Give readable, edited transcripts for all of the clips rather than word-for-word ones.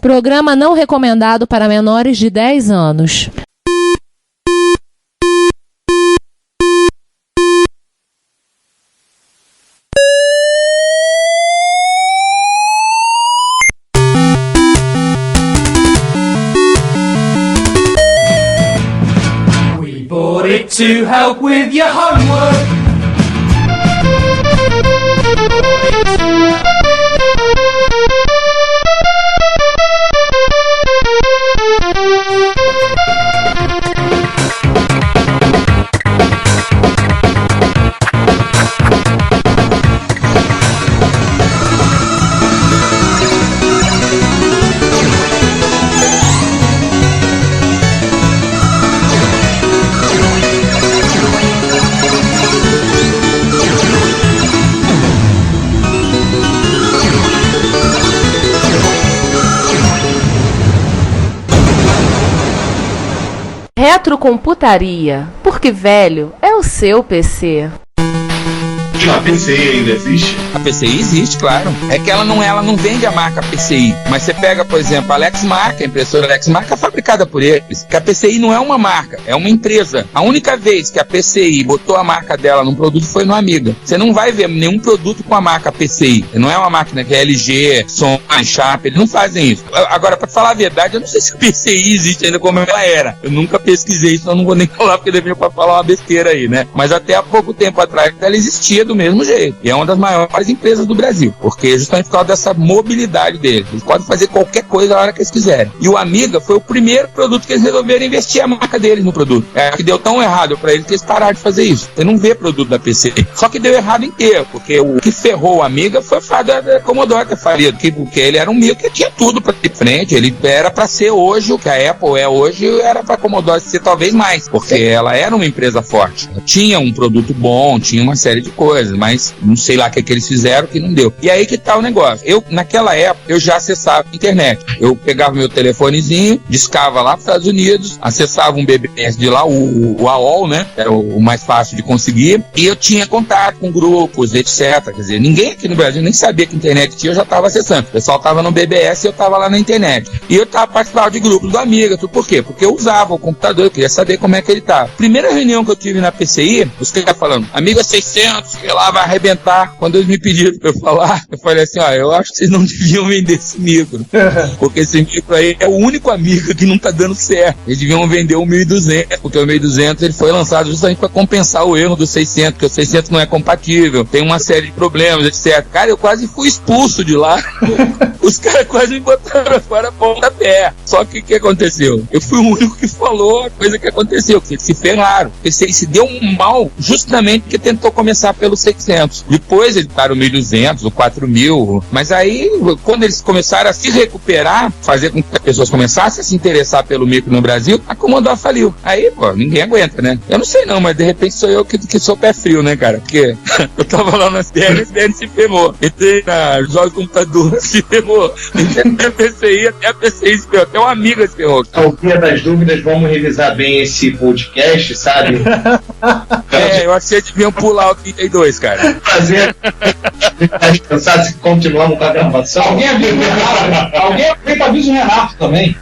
Programa não recomendado para menores de 10 anos. We bought it to help with your homework. Retrocomputaria, porque velho é o seu PC. A PCI ainda existe? A PCI existe, claro. É que ela não vende a marca PCI. Mas você pega, por exemplo, a Lexmark, a impressora Lexmark é fabricada por eles. Que a PCI não é uma marca, é uma empresa. A única vez que a PCI botou a marca dela num produto foi no Amiga. Você não vai ver nenhum produto com a marca PCI. Não é uma máquina que é LG, Sony, Sharp, eles não fazem isso. Agora, pra falar a verdade, eu não sei se a PCI existe ainda como ela era. Eu nunca pesquisei isso, eu não vou nem falar, porque devia falar uma besteira aí, né? Mas até há pouco tempo atrás ela existia do mesmo jeito. E é uma das maiores empresas do Brasil, porque justamente por causa dessa mobilidade deles. Eles podem fazer qualquer coisa a hora que eles quiserem. E o Amiga foi o primeiro produto que eles resolveram investir a marca deles no produto. É que deu tão errado pra eles que eles pararam de fazer isso. Você não vê produto da PC. Só que deu errado inteiro, porque o que ferrou o Amiga foi o fato da Commodore ter falido, porque ele era um Amiga que tinha tudo pra ter frente. Ele era pra ser hoje o que a Apple é hoje, era pra Commodore ser talvez mais, porque ela era uma empresa forte. Ela tinha um produto bom, tinha uma série de coisas, mas não sei lá o que eles fizeram que não deu. E aí que tá o negócio. Naquela época, eu já acessava a internet. Eu pegava meu telefonezinho, discava lá para os Estados Unidos, acessava um BBS de lá, o AOL, né? Era o mais fácil de conseguir. E eu tinha contato com grupos, etc. Quer dizer, ninguém aqui no Brasil nem sabia que internet tinha, eu já estava acessando. O pessoal estava no BBS e eu estava lá na internet. E eu participava de grupos do Amiga. Tudo por quê? Porque eu usava o computador, eu queria saber como é que ele tá. Primeira reunião que eu tive na PCI, os caras falando, Amiga 600, sei lá, vai arrebentar. Quando eles me pediram pra eu falar, eu falei assim, eu acho que vocês não deviam vender esse micro. Porque esse micro aí é o único Amiga que não tá dando certo. Eles deviam vender o 1200, porque o 1200 ele foi lançado justamente para compensar o erro do 600, porque o 600 não é compatível, tem uma série de problemas, etc. Cara, eu quase fui expulso de lá. Os caras quase me botaram fora a pontapé. Só que o que aconteceu? Eu fui o único que falou a coisa que aconteceu, que se ferraram. Se deu um mal justamente porque tentou começar pelo 600. Depois ele para o 1200, o 4000, mas aí quando eles começaram a se recuperar, fazer com que as pessoas começassem a se interessar pelo micro no Brasil, a Commodore faliu. Aí, ninguém aguenta, né? Eu não sei não, mas de repente sou eu que sou pé frio, né, cara? Porque eu tava lá na SDN se ferrou. Entrei na jogos de computador, se ferrou. Entrei na PCI, até a PCI se ferrou. Até uma amiga se ferrou. Ao fim das dúvidas, vamos revisar bem esse podcast, sabe? Eu achei que deviam pular o 32, cara. Fazer pensar se continuamos com a gravação. Alguém avisa o Renato também.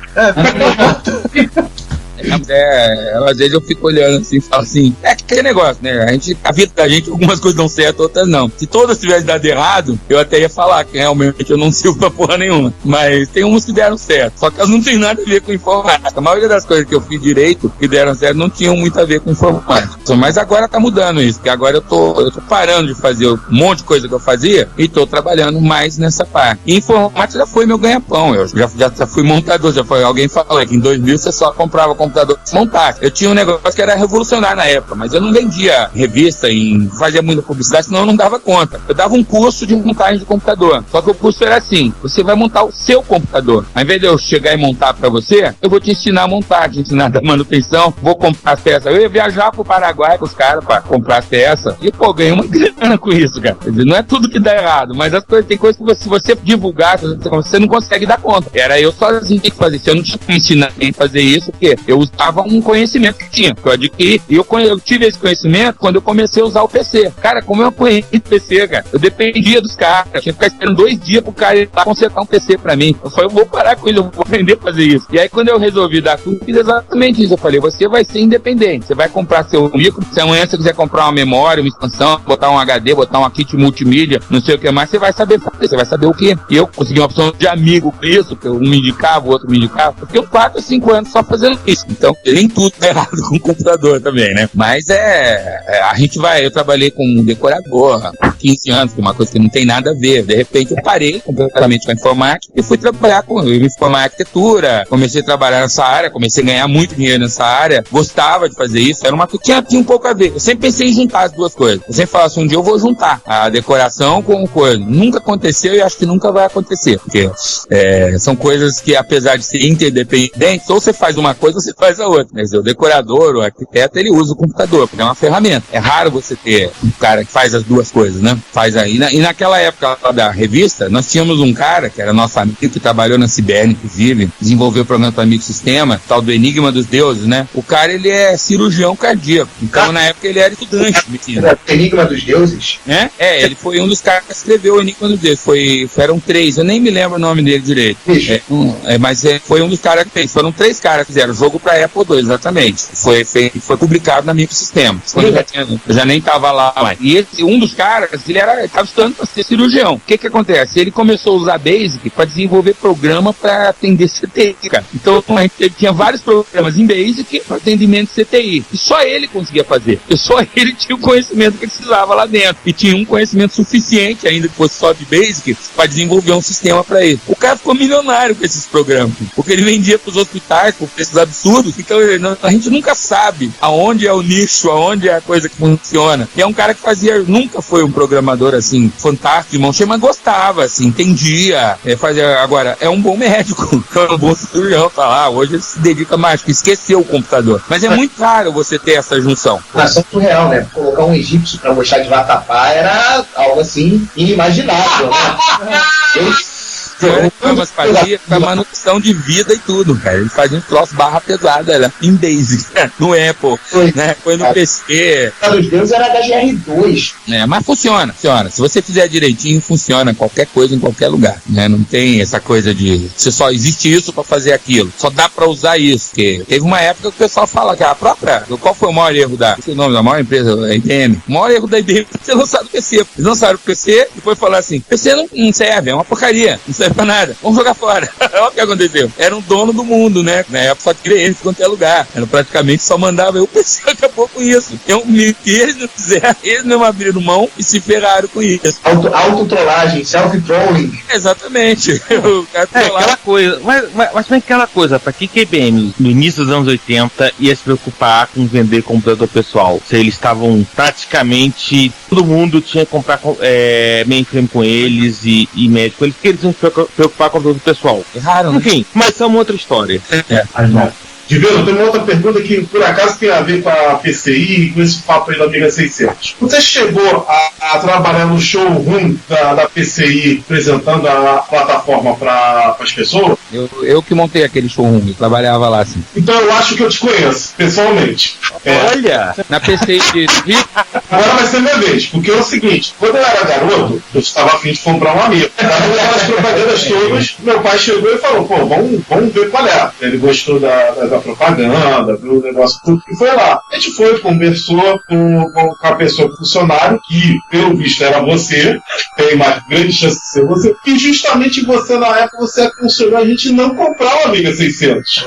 Às vezes eu fico olhando assim e falo assim, é aquele negócio, né? A vida da gente, algumas coisas dão certo, outras não. Se todas tivessem dado errado, eu até ia falar que realmente eu não sirvo pra porra nenhuma. Mas tem umas que deram certo. Só que elas não tem nada a ver com informática. A maioria das coisas que eu fiz direito, que deram certo, não tinham muito a ver com informática. Mas agora tá mudando isso, porque agora eu tô parando de fazer um monte de coisa que eu fazia e tô trabalhando mais nessa parte. E informática já foi meu ganha-pão. Eu já fui montador, alguém falou que em 2000 você só comprava computador montar. Eu tinha um negócio que era revolucionário na época, mas eu não vendia revista e fazia muita publicidade, senão eu não dava conta. Eu dava um curso de montagem de computador. Só que o curso era assim, você vai montar o seu computador. Ao invés de eu chegar e montar pra você, eu vou te ensinar a montar, te ensinar a dar manutenção, vou comprar as peças. Eu ia viajar pro Paraguai com os caras pra comprar as peças. E, ganhei uma grana com isso, cara. Quer dizer, não é tudo que dá errado, mas tem coisas que se você divulgar, você não consegue dar conta. Era eu sozinho que fazia isso. Eu não tinha que ensinar ninguém a fazer isso, porque eu usava um conhecimento que tinha, que eu adquiri, e eu tive esse conhecimento quando eu comecei a usar o PC. Cara, como eu apanhei o PC, cara? Eu dependia dos caras. Eu tinha que ficar esperando 2 dias pro cara ir lá consertar um PC pra mim. Eu falei, eu vou parar com isso, eu vou aprender a fazer isso. E aí, quando eu resolvi dar tudo, eu fiz exatamente isso. Eu falei, você vai ser independente. Você vai comprar seu micro. Se amanhã você quiser comprar uma memória, uma expansão, botar um HD, botar uma kit multimídia, não sei o que mais, você vai saber fazer. Você vai saber o quê? E eu consegui uma opção de amigo com isso, que um me indicava, o outro me indicava. Eu fiquei 4 ou 5 anos só fazendo isso. Então, nem tudo é errado com o computador também, né? Mas a gente vai, eu trabalhei com um decorador há 15 anos, que é uma coisa que não tem nada a ver. De repente eu parei completamente com a informática e fui trabalhar eu me formei em arquitetura, comecei a trabalhar nessa área, comecei a ganhar muito dinheiro nessa área, gostava de fazer isso, era uma coisa que tinha um pouco a ver. Eu sempre pensei em juntar as duas coisas. Eu sempre falava assim, um dia eu vou juntar a decoração com coisa. Nunca aconteceu e acho que nunca vai acontecer, porque são coisas que, apesar de ser interdependentes, ou você faz uma coisa ou você faz a outra. Quer dizer, o decorador, o arquiteto, ele usa o computador, porque é uma ferramenta. É raro você ter um cara que faz as duas coisas, né? Faz aí. E naquela época lá da revista, nós tínhamos um cara, que era nosso amigo, que trabalhou na CBN, inclusive, desenvolveu o programa para microsistema, tal do Enigma dos Deuses, né? O cara, ele é cirurgião cardíaco. Então, na época, ele era estudante de medicina. Enigma dos Deuses? Ele foi um dos caras que escreveu o Enigma dos Deuses. Eram 3, eu nem me lembro o nome dele direito. Mas foi um dos caras que fez. Foram 3 caras que fizeram o jogo para Apple II, exatamente. Foi publicado na microsistema. Eu já nem estava lá mais. E um dos caras, ele estava estudando para ser cirurgião. O que acontece? Ele começou a usar Basic para desenvolver programa para atender CTI, cara. Então, a gente tinha vários programas em Basic para atendimento de CTI. E só ele conseguia fazer. E só ele tinha o conhecimento que precisava lá dentro. E tinha um conhecimento suficiente, ainda que fosse só de Basic, para desenvolver um sistema para ele. O cara ficou milionário com esses programas, porque ele vendia para os hospitais por preços absurdos. Então, a gente nunca sabe aonde é o nicho, aonde é a coisa que funciona. E é um cara que nunca foi um programador assim, fantástico, de mão cheia, mas gostava, assim, entendia, agora, é um bom médico, é um bom cirurgião, tá lá, hoje ele se dedica mais, porque esqueceu o computador. Mas é muito raro você ter essa junção. Nação surreal, né? Colocar um egípcio pra mostrar de vatapá era algo assim inimaginável, né? Programas fazia com a manutenção de vida e tudo, cara. Ele fazia um troço barra pesada, era em Basic, no Apple, né? Foi no PC. Os Deus era HGR2. Mas funciona. Se você fizer direitinho, funciona qualquer coisa em qualquer lugar, né? Não tem essa coisa de você só existe isso pra fazer aquilo. Só dá pra usar isso. Porque teve uma época que o pessoal fala que a própria. Qual foi o maior erro o nome da maior empresa, a IBM? O maior erro da IBM foi ter lançado o PC. Eles lançaram o PC e depois falaram assim: PC não serve, é uma porcaria, não serve pra nada, vamos jogar fora. Olha o que aconteceu. Era um dono do mundo, né? Na época só queria ele quanto é lugar. Era praticamente só mandava eu. O PC acabou com isso. Então, eles não fizeram, eles não abriram mão e se ferraram com isso. Autotrollagem, self-trolling. Exatamente. Aquela coisa. Mas é aquela coisa, pra que a IBM, no início dos anos 80, ia se preocupar com vender computador pessoal? Se eles estavam praticamente. Todo mundo tinha que comprar mainframe com eles e médico com eles, porque eles iam se preocupar com o computador pessoal. Erraram, né? Enfim, mas é uma outra história. Divino, tem uma outra pergunta que por acaso tem a ver com a PCI e com esse papo aí da Amiga 600. Você chegou a trabalhar no showroom da PCI apresentando a plataforma para as pessoas? Eu que montei aquele showroom, eu trabalhava lá assim. Então eu acho que eu te conheço, pessoalmente. Olha! Na PCI de Rio. Agora vai ser minha vez, porque é o seguinte, quando eu era garoto, eu estava a fim de comprar uma amiga. Nas propagandas todas, meu pai chegou e falou, pô, vamos ver qual é. Ele gostou da propaganda, viu o negócio tudo, e foi lá. A gente foi, conversou com a pessoa funcionário, que pelo visto era você, tem mais grande chance de ser você, e justamente você na época, você aconselhou a gente não comprar uma Amiga 600.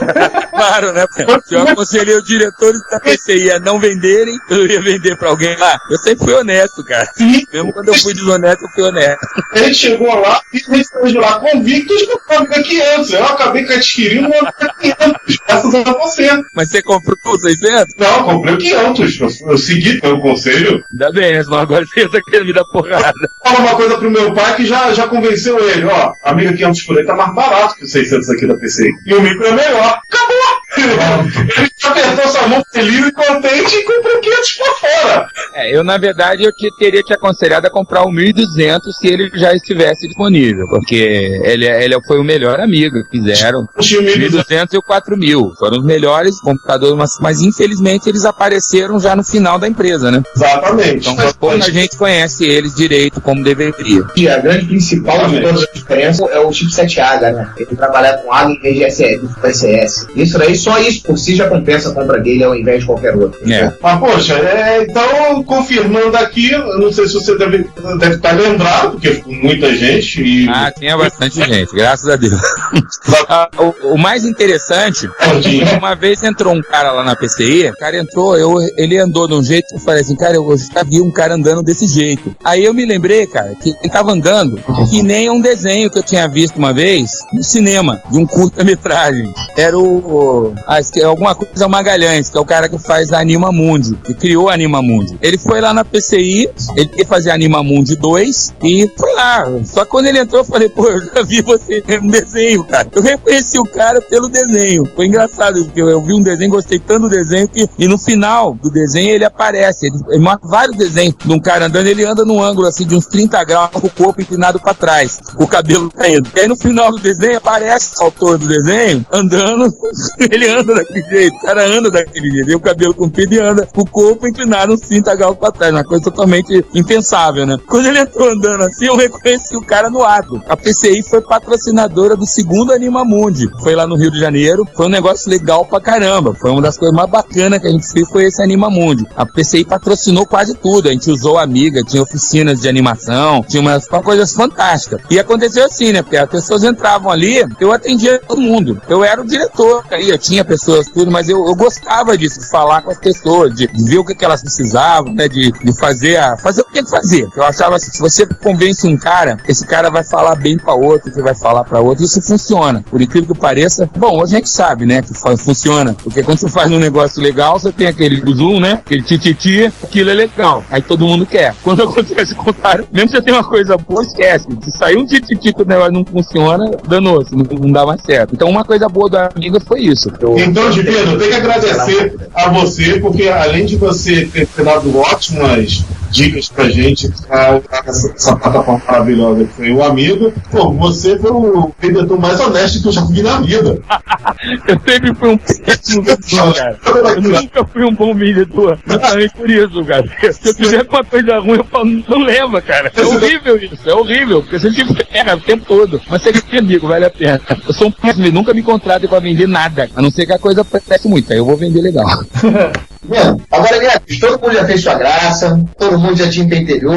Claro, né? Eu aconselhei os diretores da PCI a não venderem, eu ia vender pra alguém lá. Eu sempre fui honesto, cara. Sim. Mesmo quando eu fui desonesto, eu fui honesto. A gente chegou lá e a gente saiu de lá convictos que eu Amiga 500. Eu acabei adquirindo uma Amiga 500, graças a você. Mas você comprou o 600? Não, eu comprei o 500. Eu segui pelo conselho. Ainda bem, senão agora você tá querendo me dar porrada. Fala uma coisa pro meu pai que já convenceu ele. Ó, Amiga 500 por aí tá mais barato que o 600 aqui da PCI. E o micro é melhor. Acabou! Ele apertou sua mão feliz e contente e comprou 500 por fora. Eu, na verdade, eu teria te aconselhado a comprar o 1.200 se ele já estivesse disponível, porque ele foi o melhor amigo que fizeram. O 1.200 e o 4.000 foram os melhores computadores, mas infelizmente eles apareceram já no final da empresa, né? Exatamente. Então, pouca gente conhece eles direito como deveria. E a grande principal de todas as diferenças é o chipset AGA, né? Ele trabalha com AGA em vez de PCS. Isso daí, só isso por si já compensa a compra dele ao invés de qualquer outro. Mas, poxa, então, confirmando aqui, eu não sei se você deve estar lembrado, porque ficou muita gente. E... tinha bastante gente, graças a Deus. O mais interessante, uma vez entrou um cara lá na PCI, o cara entrou, ele andou de um jeito que eu falei assim, cara, eu já vi um cara andando desse jeito. Aí eu me lembrei, cara, que ele tava andando que nem um desenho que eu tinha visto uma vez no cinema, de um curta-metragem. Era alguma coisa Magalhães, que é o cara que faz a Anima Mundi, que criou a Anima Mundi. Ele foi lá na PCI, ele ia fazer a Anima Mundi 2 e foi lá. Só que quando ele entrou, eu falei, pô, eu já vi você no desenho, cara. Eu reconheci o cara pelo desenho. Foi engraçado, porque eu vi um desenho, gostei tanto do desenho e no final do desenho ele aparece. Ele mostra vários desenhos de um cara andando, ele anda num ângulo assim de uns 30 graus com o corpo inclinado pra trás, o cabelo caindo. E aí no final do desenho aparece o autor do desenho andando, ele anda daquele jeito, o cara anda daquele jeito, e o cabelo comprido e anda com o corpo inclinado uns 30 graus pra trás, uma coisa totalmente impensável, né? Quando ele entrou andando assim, eu reconheci o cara no ato. A PCI foi patrocinadora do segundo Anima Mundi, foi lá no Rio de Janeiro, foi um negócio legal pra caramba, foi uma das coisas mais bacanas que a gente fez, foi esse Anima Mundi. A PCI patrocinou quase tudo, a gente usou a Amiga, tinha oficinas de animação, tinha umas coisas fantásticas. E aconteceu assim, né? Porque as pessoas entravam ali, eu atendia todo mundo. Eu era o diretor, aí eu tinha pessoas, tudo, mas eu gostava disso, de falar com as pessoas, de ver o que elas precisavam, né? De fazer o que tem que fazer. Eu achava assim, se você convence um cara, esse cara vai falar bem pra outro, que vai falar pra outro, isso funciona. Por incrível que pareça, bom, hoje a gente sabe, né? Que funciona. Porque quando você faz um negócio legal, você tem aquele zoom, né? Aquele tititi, aquilo é legal. Aí todo mundo quer. Quando acontece o contrário, mesmo que você tenha uma coisa boa, esquece. Se sair um tititi que o negócio não funciona, danou-se, não dá mais certo. Então uma coisa boa da Amiga foi isso. Então, Divino, eu tenho que agradecer a você, porque além de você ter dado ótimas dicas pra gente, essa plataforma maravilhosa que foi o Amiga, pô, você foi o vendedor mais honesto que eu já vi na vida. Eu sempre fui um péssimo vendedor, cara. Eu nunca fui um bom vendedor. Justamente por isso, cara. Se eu tiver uma coisa ruim, eu falo, não leva, cara. É horrível isso, é horrível. Porque você sempre erra o tempo todo. Mas você é amigo, vale a pena. Eu sou um péssimo, nunca me contrato pra vender nada. A não ser que a coisa preste muito. Aí eu vou vender legal. Bom, agora, Guedes, todo mundo já fez sua graça, todo mundo já te entendeu,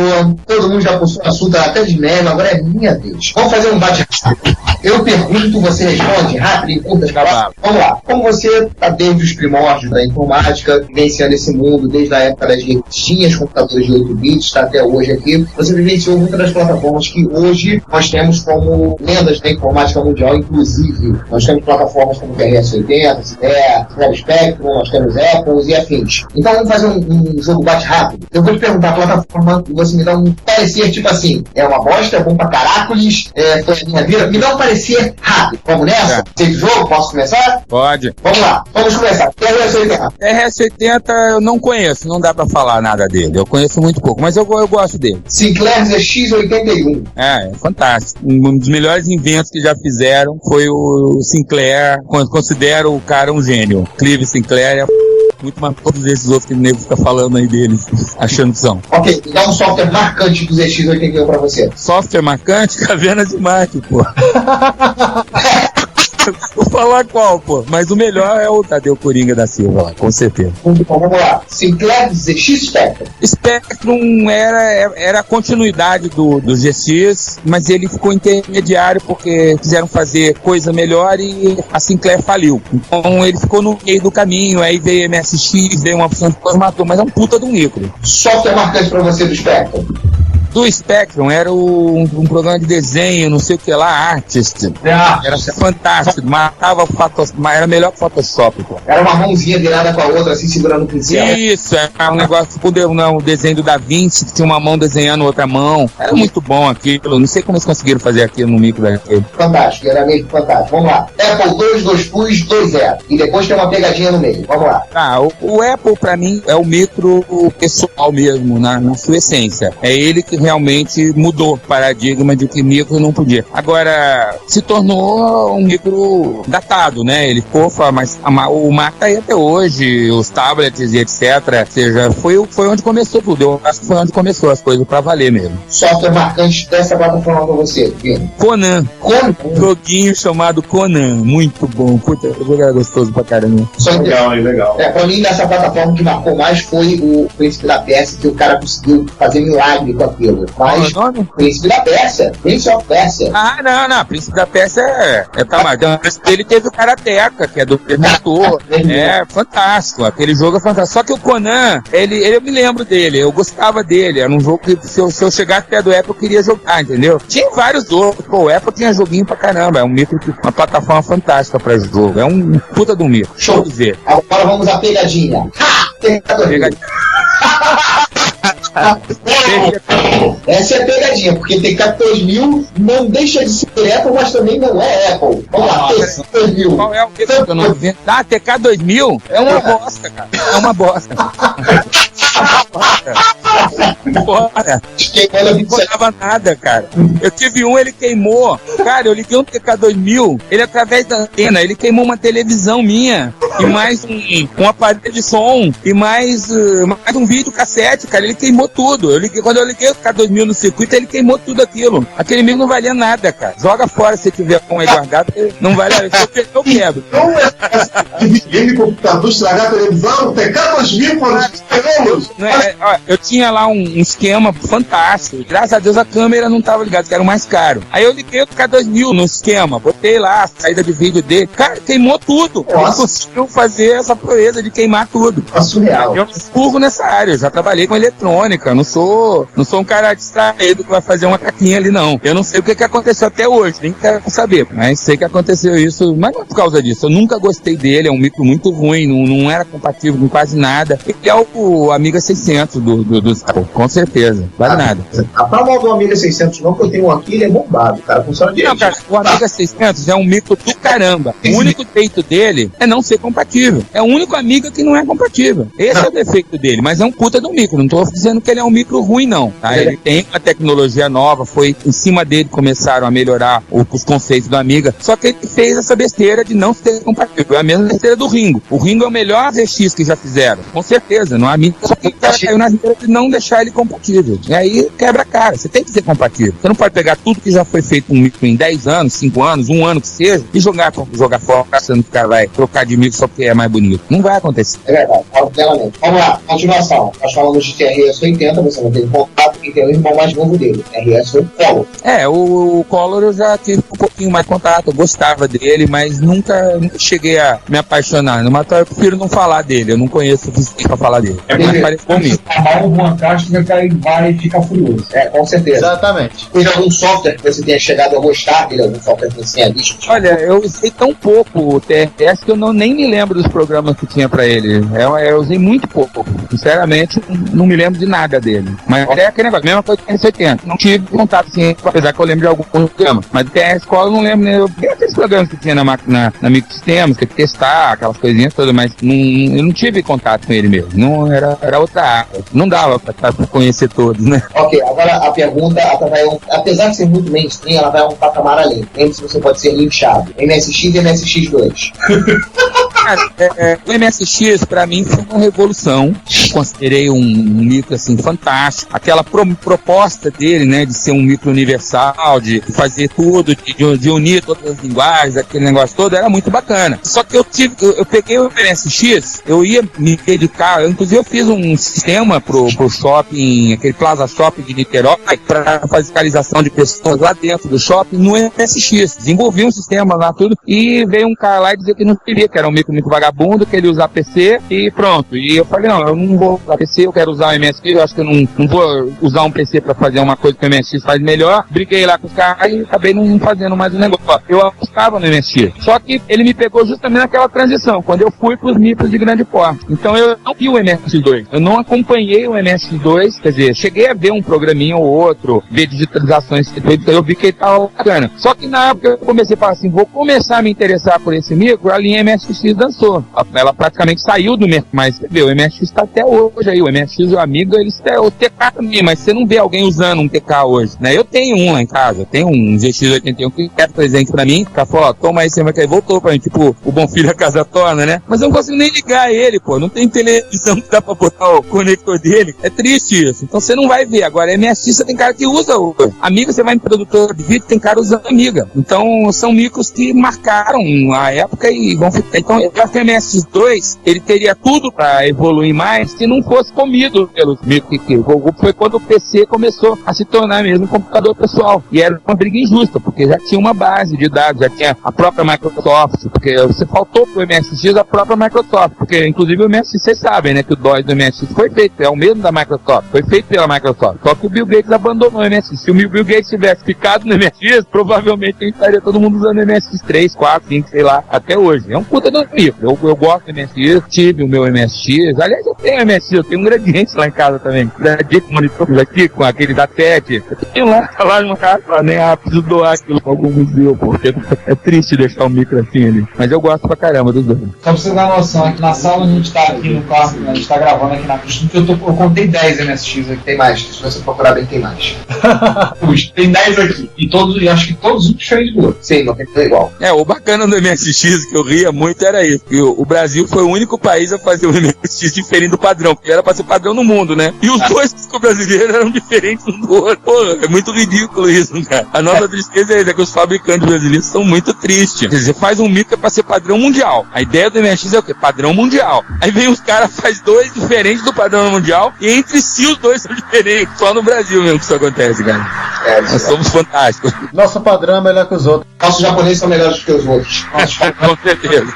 todo mundo já possui assunto até de merda, agora é minha vez. Vamos fazer um bate-papo. Eu pergunto, você responde rápido em curtas palavras. Vamos lá. Como você está desde os primórdios da informática, vivenciando esse mundo desde a época das revistinhas, computadores de 8 bits, está até hoje aqui, você vivenciou muitas das plataformas que hoje nós temos como lendas da informática mundial, inclusive. Nós temos plataformas como o RS-80, CDE, Spectrum, nós temos Apple e afins. Então vamos fazer um jogo bate-rápido. Eu vou te perguntar a plataforma e você me dá um parecer tipo assim, é uma bosta, é bom pra caracoles, foi a minha vida. Me dá um parecer rápido. Vamos nessa? Sei do jogo? Posso começar? Pode. Vamos lá, vamos começar. RS-80. RS-80 eu não conheço, não dá pra falar nada dele. Eu conheço muito pouco, mas eu gosto dele. Sinclair ZX81. É fantástico. Um dos melhores inventos que já fizeram foi o Sinclair. Considero o cara um gênio. Clive Sinclair é muito mais todos esses outros que o nego fica falando aí deles, achando que são. Ok, dá um software marcante do ZX81 pra você. Software marcante? Cavernas de Marte, pô. Vou falar qual, pô. Mas o melhor é o Tadeu Coringa da Silva lá, com certeza. Então vamos lá. Sinclair ZX Spectrum. Spectrum era a continuidade do GX, mas ele ficou intermediário porque quiseram fazer coisa melhor e a Sinclair faliu. Então ele ficou no meio do caminho, aí veio MSX, veio uma opção de coisa, matou, mas é um puta de um ícone. Software marcante pra você do Spectrum. do Spectrum, era um programa de desenho, não sei o que lá, Artist. Era fantástico, matava era melhor que Photoshop, pô. Era uma mãozinha virada com a outra, assim, segurando o pincel. Isso, era um negócio tipo o desenho do Da Vinci, que tinha uma mão desenhando outra mão. Era muito bom aquilo, não sei como eles conseguiram fazer aquilo no micro daquele. Fantástico, era mesmo fantástico. Vamos lá. Apple 2 Plus 2.0. E depois tem uma pegadinha no meio. Vamos lá. O Apple, pra mim, é o micro pessoal mesmo, na sua essência. É ele que realmente mudou o paradigma de que micro não podia. Agora, se tornou um micro datado, né? Ele ficou, mas o Mac tá aí até hoje, os tablets e etc. Ou seja, foi onde começou tudo. Eu acho que foi onde começou as coisas pra valer mesmo. Software marcante dessa plataforma pra você, Vini? Conan. Um joguinho chamado Conan. Muito bom. Puta, o jogo era gostoso pra caramba. Legal. Pra mim, nessa plataforma que marcou mais foi o Príncipe da Pérsia, que o cara conseguiu fazer milagre com aquilo. Mas, qual é o nome? Príncipe da Pérsia. Prince of Persia. Não. Príncipe da Pérsia ele teve o Karateka, que é do mesmo ator. É fantástico. Aquele jogo é fantástico. Só que o Conan, eu me lembro dele. Eu gostava dele. Era um jogo que, se eu chegasse perto do Apple, eu queria jogar, entendeu? Tinha vários outros. Pô, o Apple tinha joguinho pra caramba. É um micro, uma plataforma fantástica pra jogo. É um puta do micro. Show de ver. Agora vamos à pegadinha. Pegadinha. Essa é a pegadinha, porque TK 2000 não deixa de ser Apple, mas também não é Apple. Vamos lá, TK 2000. Qual é o que eu não vi? TK 2000 é uma bosta, cara. É uma bosta. Bora. Não botava nada, cara. Eu tive ele queimou. Cara, eu liguei um TK2000, ele através da antena, ele queimou uma televisão minha, e mais um aparelho de som, e mais um vídeo cassete, cara, ele queimou tudo. Quando eu liguei o TK2000 no circuito, ele queimou tudo aquilo. Aquele micro não valia nada, cara. Joga fora se tiver com ele guardado, não vale a pena. Eu quebro. Não é videogame, computador, estragar a televisão, TK2000 para os pequenos. Eu tinha lá um esquema fantástico. Graças a Deus a câmera não estava ligada, que era o mais caro. Aí eu liguei o TK2000 no esquema, botei lá a saída de vídeo dele. Cara, queimou tudo. Ele conseguiu fazer essa proeza de queimar tudo. É surreal. Eu escurro nessa área, eu já trabalhei com eletrônica. Não sou um cara distraído que vai fazer uma caquinha ali, não. Eu não sei o que aconteceu até hoje, nem quero saber. Mas sei que aconteceu isso, mas não é por causa disso. Eu nunca gostei dele, é um micro muito ruim, não era compatível com quase nada. Ele é o Amiga 600 dos com certeza, vale nada. A palma do Amiga 600 não, que eu tenho um aqui, ele é bombado, cara, funciona direito. Não, cara, o Amiga 600 é um micro do caramba. O único defeito dele é não ser compatível. É o único Amiga que não é compatível. Esse é o defeito dele, mas é um puta de um micro. Não tô dizendo que ele é um micro ruim, não. Tá? Ele tem uma tecnologia nova, foi em cima dele que começaram a melhorar os conceitos do Amiga, só que ele fez essa besteira de não ser compatível. É a mesma besteira do Ringo. O Ringo é o melhor ZX que já fizeram, com certeza. Não há Amiga, só que o cara caiu na regra de não deixar ele compatível. E aí quebra a cara. Você tem que ser compatível. Você não pode pegar tudo que já foi feito com um micro em 10 anos, 5 anos, 1 ano que seja, e jogar fora, achando que o cara vai trocar de micro só porque é mais bonito. Não vai acontecer. É verdade, obviamente. Vamos lá, continuação. Nós falamos de TRS-80, você não teve contato, e tem o irmão mais novo dele, TRS foi o Collor. O Collor eu já tive um pouquinho mais contato, eu gostava dele, mas nunca cheguei a me apaixonar. No Matar eu prefiro não falar dele, eu não conheço o suficiente pra falar dele. É mais parecido comigo. O Juan Castro vai ficar furioso. Com certeza. Exatamente. Tem algum software que você tenha chegado a gostar dele, algum software que você tenha visto? Olha, eu usei tão pouco o TRS que eu nem me lembro dos programas que tinha pra ele. Eu usei muito pouco. Sinceramente, não me lembro de nada dele. Mas é aquele negócio, mesma coisa que o TRS-80. Não tive contato, sim, apesar que eu lembro de algum programa. Mas o TRS Escola eu não lembro, né? Eu vi aqueles programas que tinha na Microsistemas, que tinha que testar, aquelas coisinhas todas, mas eu não tive contato com ele mesmo. Não, era outra área. Não dava pra conhecer todos, né? Ok, agora a pergunta, apesar de ser muito mainstream, ela vai um patamar além. Lembre se você pode ser linchado. MSX e MSX2. O MSX pra mim foi uma revolução. Considerei um micro assim fantástico. Aquela proposta dele, né, de ser um micro universal, de fazer tudo, de unir todas as linguagens, aquele negócio todo, era muito bacana. Só que eu peguei o MSX, eu ia me dedicar, inclusive eu fiz um sistema pro shopping, aquele Plaza Shopping de Niterói, para fazer fiscalização de pessoas lá dentro do shopping no MSX. Desenvolvi um sistema lá tudo e veio um cara lá e dizer que não queria, que era um micro único vagabundo, que ele usar PC e pronto. E eu falei, não, eu não vou usar PC, eu quero usar o MSX, eu acho que eu não vou usar um PC pra fazer uma coisa que o MSX faz melhor. Briguei lá com os caras e acabei não fazendo mais o negócio. Eu apostava no MSX. Só que ele me pegou justamente naquela transição, quando eu fui pros micros de grande porte. Então eu não vi o MSX2. Eu não acompanhei o MSX2, quer dizer, cheguei a ver um programinha ou outro, ver digitalizações, eu vi que ele tava bacana. Só que na época eu comecei a falar assim, vou começar a me interessar por esse micro, a linha MSX dançou. Ela praticamente saiu do mercado, mas você vê, o MSX tá até hoje aí, o MSX e o Amiga, eles têm o TK também, mas você não vê alguém usando um TK hoje, né? Eu tenho um lá em casa, eu tenho um GX81 que quer presente pra mim, tá falando, ó, toma aí, você vai querer, voltou pra mim, tipo, o bom filho a casa torna, né? Mas eu não consigo nem ligar ele, pô, não tem televisão que dá pra botar o conector dele, é triste isso, então você não vai ver. Agora, MSX, você tem cara que usa o Amiga, você vai em produtor de vídeo, tem cara usando Amiga, então são micros que marcaram a época e vão ficar. Então, eu acho que o MSX2, ele teria tudo pra evoluir mais se não fosse comido pelos micros que foi quando o PC começou a se tornar mesmo um computador pessoal, e era uma briga injusta, porque já tinha uma base de dados, já tinha a própria Microsoft, porque você faltou pro MSX a própria Microsoft, porque inclusive o MSX, vocês sabem, né, que o DOS do MSX foi feito, é o mesmo da Microsoft, foi feito pela Microsoft, só que o Bill Gates abandonou o MSX. Se o Bill Gates tivesse ficado no MSX, provavelmente a gente estaria todo mundo usando MSX 3, 4, 5, sei lá, até hoje. É um puta do micro. Eu gosto do MSX, tive o meu MSX, aliás, eu tenho MSX, eu tenho um Gradiente lá em casa também, Gradiente monitores aqui, com aquele da TED, eu tenho lá numa casa, nem preciso doar aquilo pra algum museu, porque é triste deixar o micro assim ali, mas eu gosto pra caramba dos dois. Só pra você dar noção, aqui na sala a gente tá aqui no quarto, a gente tá gravando aqui na costume, que eu contei 10 MSX aqui. Tem mais, se você procurar bem, tem mais. Puxa, tem 10 aqui. E acho que todos diferentes do outro. Sim, não tem que ser igual. O bacana do MSX, que eu ria muito, era isso. Que o Brasil foi o único país a fazer o MSX diferente do padrão, porque era pra ser padrão no mundo, né? E os dois brasileiros eram diferentes um do outro. Pô, é muito ridículo isso, cara. A nossa tristeza é que os fabricantes brasileiros são muito tristes. Quer dizer, faz um micro pra ser padrão mundial. A ideia do MSX é o quê? Padrão mundial. Aí vem os caras, faz dois diferentes do padrão mundial, e entre si os dois são diferentes. Só no Brasil mesmo que isso acontece, cara. Nós somos fantásticos. Nosso padrão é melhor que os outros. Nossos japoneses são melhores que os outros. Com certeza.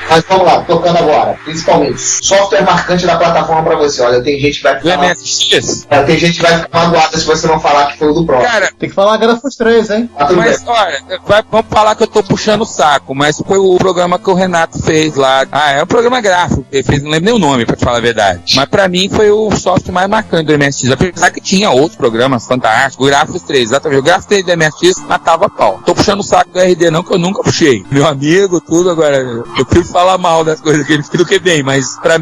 Mas vamos lá, tocando agora. Principalmente, software marcante da plataforma pra você. Olha, tem gente que vai ficar... Do MSX? Tem gente que vai ficar magoada se você não falar que foi o do Pro. Cara, tem que falar Grafos 3, hein? Mas, olha, vamos falar que eu tô puxando o saco, mas foi o programa que o Renato fez lá. É um programa gráfico que ele fez, não lembro nem o nome, pra te falar a verdade. Mas pra mim foi o software mais marcante do MSX. Apesar que tinha outros programas fantásticos, o Grafos 3, exatamente. O Grafos 3 do MSX matava pau. Tô puxando o saco do RD não, que eu nunca puxei. Meu amigo, tudo, agora, eu prefiro falar mal das coisas que ele fez do que bem, mas pra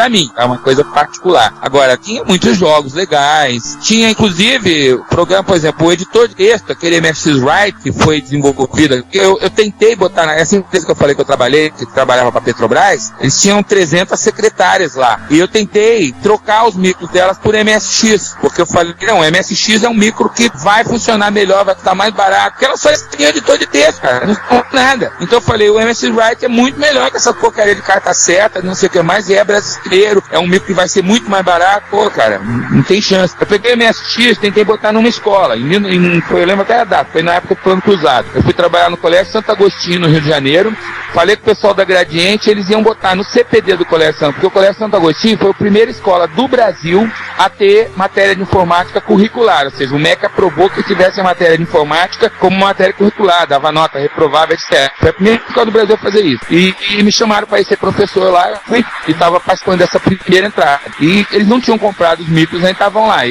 mim, é uma coisa particular. Agora, tinha muitos jogos legais, tinha inclusive o programa, por exemplo, o editor de texto, aquele MSX Write, que foi desenvolvido, eu tentei botar essa empresa que eu falei que eu trabalhei, que trabalhava pra Petrobras, eles tinham 300 secretárias lá, e eu tentei trocar os micros delas por MSX, porque eu falei, não, MSX é um micro que vai funcionar melhor, vai estar mais barato, porque ela só tinha editor de texto, cara, não tem nada. Então eu falei, o MSX Write é muito melhor que essa porcaria de carta certa, não sei o que mais, e é brasileiro, é um micro que vai ser muito mais barato, pô, cara, não tem chance. Eu peguei o MSX, tentei botar numa escola, eu lembro até a data, foi na época do Plano Cruzado. Eu fui trabalhar no Colégio Santo Agostinho, no Rio de Janeiro, falei com o pessoal da Gradiente, eles iam botar no CPD do Colégio Santo, porque o Colégio Santo Agostinho foi a primeira escola do Brasil a ter matéria de informática curricular, ou seja, o MEC aprovou que tivesse a matéria de informática como matéria curricular, dava nota, reprovava, etc. Foi a primeira escola do Brasil a fazer isso. E me chamaram para ir ser professor lá, eu fui, e estava participando dessa primeira entrada. E eles não tinham comprado os micros, nem estavam lá.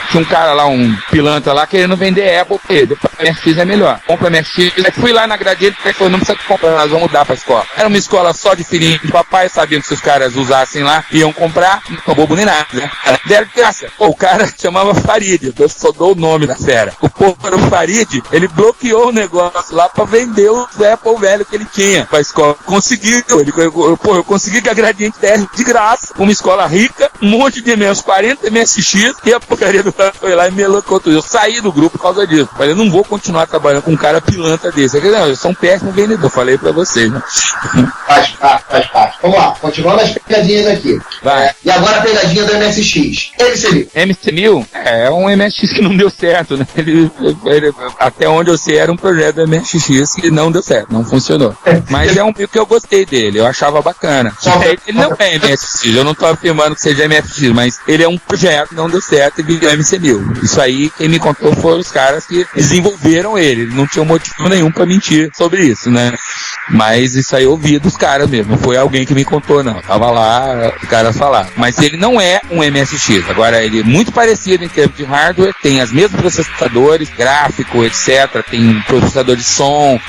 Tinha um cara lá, um pilantra lá, querendo vender Apple, depois a MSX é melhor. Compra a MSX, aí fui lá na Gradiente e falei, não precisa comprar, nós vamos mudar pra escola. Era uma escola só de filhinho de papai, sabiam que se os caras usassem lá, iam comprar, não ficou bobo nem nada, né? Deram graça. Pô, o cara chamava Farid, eu só dou o nome da fera. O povo era o Farid, ele bloqueou o negócio lá pra vender o Apple velho que ele tinha pra escola. Conseguiu, eu consegui que a Gradiente desse de graça, uma escola rica, um monte de meus 40 MSX, e a porcaria do cara foi lá e melocou tudo. Eu saí do grupo por causa disso. Falei, eu não vou continuar trabalhando com um cara pilantra desse. Não, eu sou um péssimo vendedor, falei pra vocês, né? Faz parte. Vamos lá, continuando as pegadinhas aqui. Vai. E agora a pegadinha do MSX. MC1000. MC1000 é um MSX que não deu certo, né? Ele, até onde eu sei, era um projeto do MSX que não deu certo, não funcionou. Mas é um mil que eu gostei dele, eu achava bacana. Ele não é MSX, eu não tô afirmando que seja MSX, mas ele é um projeto que não deu certo e virou MC1000. Isso aí, quem me contou foram os caras que desenvolveram ele. Não tinha motivo nenhum pra mentir sobre isso, né? Mas isso aí eu ouvi dos caras mesmo. Não foi alguém que me contou, não. Tava lá, os caras falaram. Mas ele não é um MSX. Agora, ele é muito parecido em termos de hardware. Tem os mesmos processadores, gráfico, etc. Tem processador de som.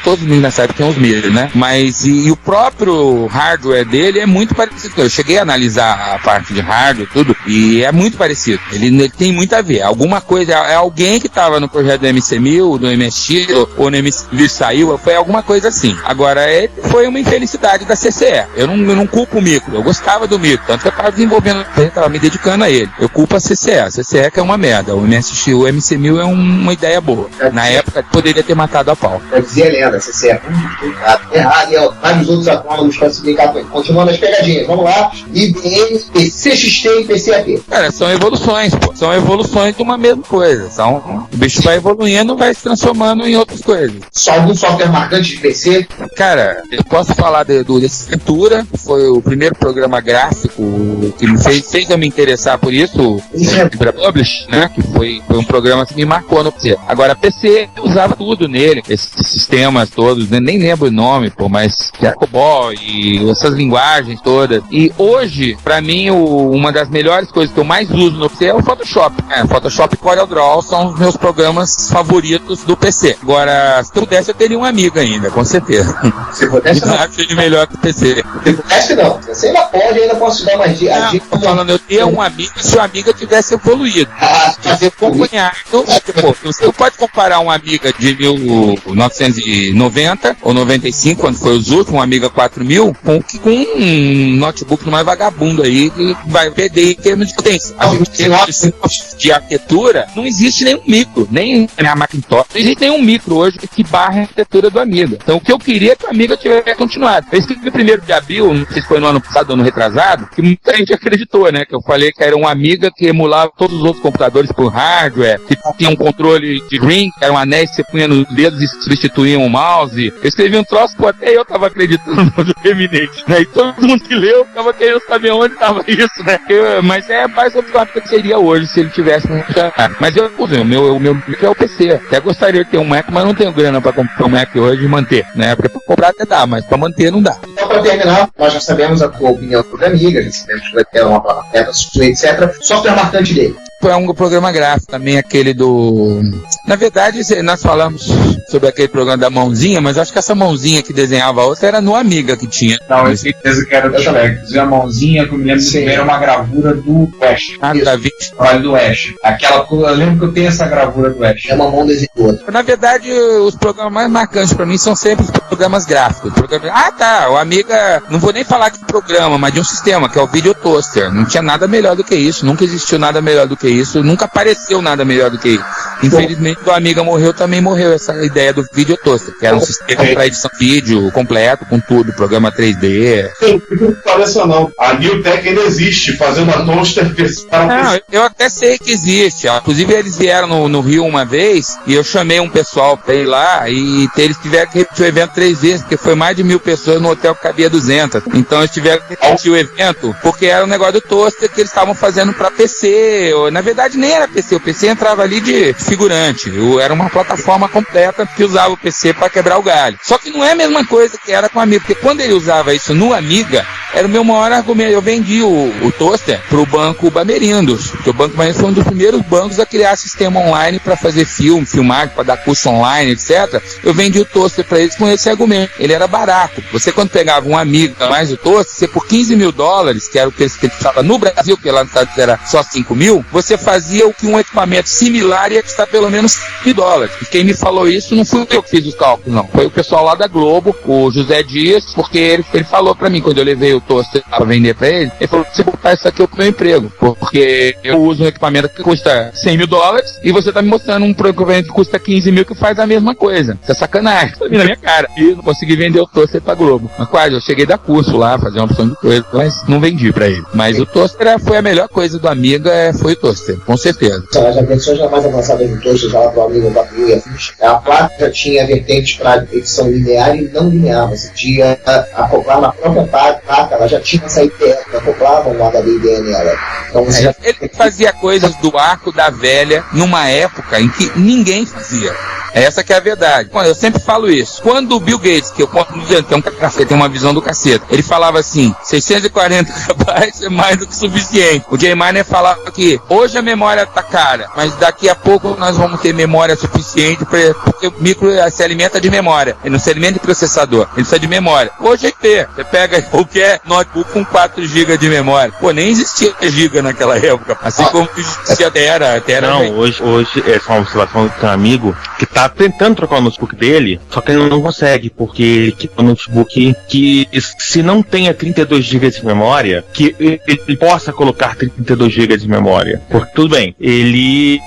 Todos os nessa época tem os mesmos, né? Mas e o próprio hardware dele é muito parecido. Eu cheguei a analisar a parte de hardware, tudo, e é muito parecido. Ele tem muito a ver. Alguma coisa, é alguém que tava no projeto do MC1000, do MSX, ou no MC1000 saiu, foi alguma coisa assim. Agora, foi uma infelicidade da CCE. Eu não culpo o micro, eu gostava do micro, tanto que eu tava desenvolvendo, eu tava me dedicando a ele. Eu culpo a CCE que é uma merda. O MSX, o MC1000 é uma ideia boa. Na época, poderia ter matado a pau. Eu dizia a lenda, a CCE é muito errado, e vários outros acólogos para se explicar com ele. Continuando as pegadinhas, vamos lá. IBM, CXT e PCAP. Cara, são evoluções, pô. São evoluções de uma mesma coisa. O bicho vai evoluindo, vai se transformando em outras coisas. Só algum software marcante de PC? Cara, eu posso falar de Escritura, foi o primeiro programa gráfico que me fez eu me interessar por isso, o Publish, né? Que foi um programa que me marcou no PC. Agora, PC, eu usava tudo nele, esses sistemas todos, né? Nem lembro o nome, pô, mas COBOL e essas linguagens todas. E hoje, pra mim, uma das melhores coisas que eu mais uso no PC é o Photoshop. Photoshop e CorelDRAW são os meus programas favoritos do PC. Agora, se eu pudesse, eu teria um amigo ainda, com certeza. Se pudesse, não. Acho ele melhor que o PC. Se pudesse, não. Você ainda pode, ainda posso te dar mais dicas. Tô falando, eu teria um amigo se o amiga tivesse evoluído. Fazer acompanhado. Você pode comparar um Amiga de 1990 ou 95, quando foi os últimos, um Amiga 4000, com um notebook mais vagabundo aí, que vai perder em termos de potência. De arquitetura, não existe nenhum micro, nem a Macintosh. Não existe nenhum micro hoje que barra a arquitetura do Amiga. Então, o que eu queria é que o Amiga tivesse continuado. Eu escrevi 1º de abril, não sei se foi no ano passado ou no retrasado, que muita gente acreditou, né? Que eu falei que era um Amiga que emulava todos os outros computadores por hardware, que tinha um controle de ring, que eram anéis que você punha nos dedos e substituíam o mouse. Eu escrevi um troço, pô, até eu tava acreditando no Terminate, né? E todo mundo que leu tava querendo saber onde tava isso, né? Mas é mais opção que seria hoje, se ele tivesse funcionado. Mas eu, o meu micro é o PC. Até gostaria de ter um Mac, mas não tenho grana pra comprar um Mac hoje e manter, né? Porque pra comprar até dá, mas pra manter não dá. Então, para terminar, nós já sabemos a tua opinião sobre a Amiga, já sabemos que vai ter uma plataforma, etc. Software marcante dele. É um programa gráfico também, aquele do... Na verdade, nós falamos sobre aquele programa da mãozinha, mas acho que essa mãozinha que desenhava a outra era no Amiga que tinha. Não, eu tenho certeza que era do Schleck. Dizia a mãozinha, que eu me lembro que era uma gravura do Ash. Da Vinci. Olha, do Ash. Eu lembro que eu tenho essa gravura do Ash. É uma mão desenhada. Na verdade, os programas mais marcantes pra mim são sempre os programas gráficos. O Amiga, não vou nem falar de programa, mas de um sistema, que é o Video Toaster. Não tinha nada melhor do que isso, nunca existiu nada melhor do que isso, nunca apareceu nada melhor do que isso. Infelizmente, o Amiga morreu, também morreu essa ideia do Video Toaster, que era um sistema para edição de vídeo completo, com tudo, programa 3D. Não parece não. A Newtek ainda existe, fazendo a toaster para eu até sei que existe. Inclusive, eles vieram no Rio uma vez, e eu chamei um pessoal pra ir lá, e eles tiveram que repetir o evento 3 vezes, porque foi mais de 1000 pessoas no hotel que cabia 200. Então, eles tiveram que repetir o evento, porque era um negócio do toaster que eles estavam fazendo pra PC. Na verdade, nem era PC. O PC entrava ali de figurante. Era uma plataforma completa que usava o PC para quebrar o galho. Só que não é a mesma coisa que era com o Amiga, porque quando ele usava isso no Amiga, era o meu maior argumento. Eu vendi o toaster pro Banco Bamerindos, porque o Banco Bamerindos foi um dos primeiros bancos a criar sistema online para fazer filmagem, para dar curso online, etc. Eu vendi o toaster para eles com esse argumento. Ele era barato. Você, quando pegava um Amiga mais o toaster, você por $15 mil, que era o preço que ele custava no Brasil, porque lá nos Estados Unidos era só 5 mil, você fazia o que um equipamento similar ia custar pelo menos $100. E quem me falou isso não fui eu que fiz os cálculos, não. Foi o pessoal lá da Globo, o José Dias, porque ele falou pra mim, quando eu levei o toaster pra vender pra ele. Ele falou, você botar isso aqui pro meu emprego, porque eu uso um equipamento que custa $100 mil e você tá me mostrando um equipamento que custa 15 mil que faz a mesma coisa. Isso é sacanagem. Isso na minha cara. E não consegui vender o toaster pra Globo. Mas quase, eu cheguei a dar curso lá, fazer uma opção de coisa, mas não vendi pra ele. Mas o toaster foi a melhor coisa do Amiga, foi o toaster, com certeza. As versões já mais avançadas do toaster, já lá pro Amiga da Amiga, a placa já tinha vertentes para edição linear e não linear. Você tinha acoplar na própria placa, ela já tinha essa IPS, acoplava um HD IDE nela. Então você já... Ele fazia coisas do arco da velha numa época em que ninguém fazia. Essa que é a verdade. Eu sempre falo isso. Quando o Bill Gates, que eu conto no dia, tem uma visão do cacete, ele falava assim, 640 KB é mais do que suficiente. O Jay Miner falava que hoje a memória tá cara, mas daqui a pouco nós vamos ter memória suficiente porque o micro se alimenta de memória. Ele não se alimenta de processador, ele precisa de memória. Hoje é IP. Você pega qualquer notebook com 4 GB de memória. Pô, nem existia GB naquela época. Assim como existia Tera. Não, hoje essa é uma observação do teu amigo que tá tentando trocar o notebook dele, só que ele não consegue, porque ele quer um notebook que, se não tenha 32 GB de memória, que ele possa colocar 32 GB de memória. Porque, tudo bem, ele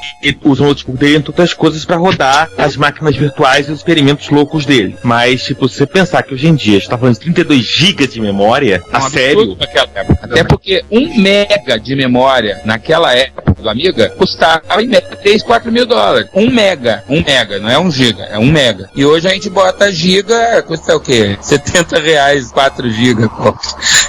usa o notebook dele, entre outras coisas, para rodar as máquinas virtuais e os experimentos loucos dele. Mas, tipo, se você pensar que hoje em dia a gente tá falando de 32 GB de memória, a sério... Até porque 1 mega de memória, naquela época do Amiga, custava em média $3-4 mil. 1 mega, não é 1 giga, é 1 mega. E hoje a gente bota giga, custa o quê? R$70, 4 giga, pô.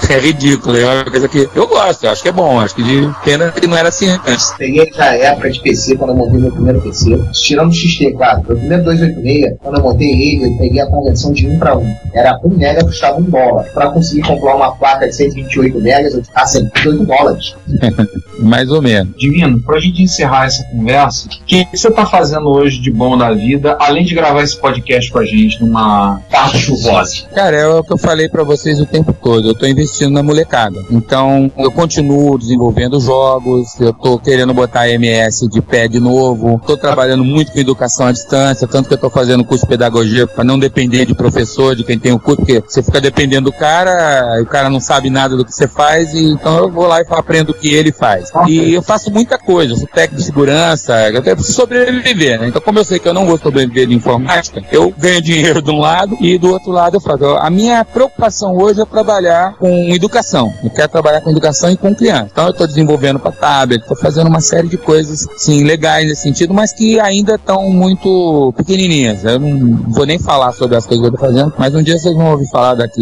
É ridículo, é uma coisa que eu gosto, eu acho que é bom, acho que de pena que não era assim antes. Peguei já a época de PC, quando eu montei meu primeiro PC, tirando o XT, claro, meu primeiro 286, quando eu montei ele, eu peguei a conversão de 1 para 1. Era 1 mega, custava $1. Para conseguir comprar uma placa de 128 megas, eu tinha $108. Mais ou menos. Divino, pra gente encerrar essa conversa, o que você tá fazendo hoje de bom da vida, além de gravar esse podcast com a gente numa tarde chuvosa? Cara, é o que eu falei pra vocês o tempo todo, eu tô investindo na molecada. Então, eu continuo desenvolvendo jogos, eu tô querendo botar a MS de pé de novo, tô trabalhando muito com educação à distância, tanto que eu tô fazendo curso de pedagogia pra não depender de professor, de quem tem o curso, porque você fica dependendo do cara, o cara não sabe nada do que você faz, e então eu vou lá e aprendo o que ele faz. E eu faço muita coisa, eu sou técnico de segurança, eu preciso sobreviver, né? Então, como eu sei que eu não vou sobreviver de informática, eu ganho dinheiro de um lado e do outro lado eu faço. A minha preocupação hoje é trabalhar com educação. Eu quero trabalhar com educação e com criança. Então eu estou desenvolvendo para tablet, estou fazendo uma série de coisas, sim, legais nesse sentido, mas que ainda estão muito pequenininhas. Eu não vou nem falar sobre as coisas que eu estou fazendo, mas um dia vocês vão ouvir falar daqui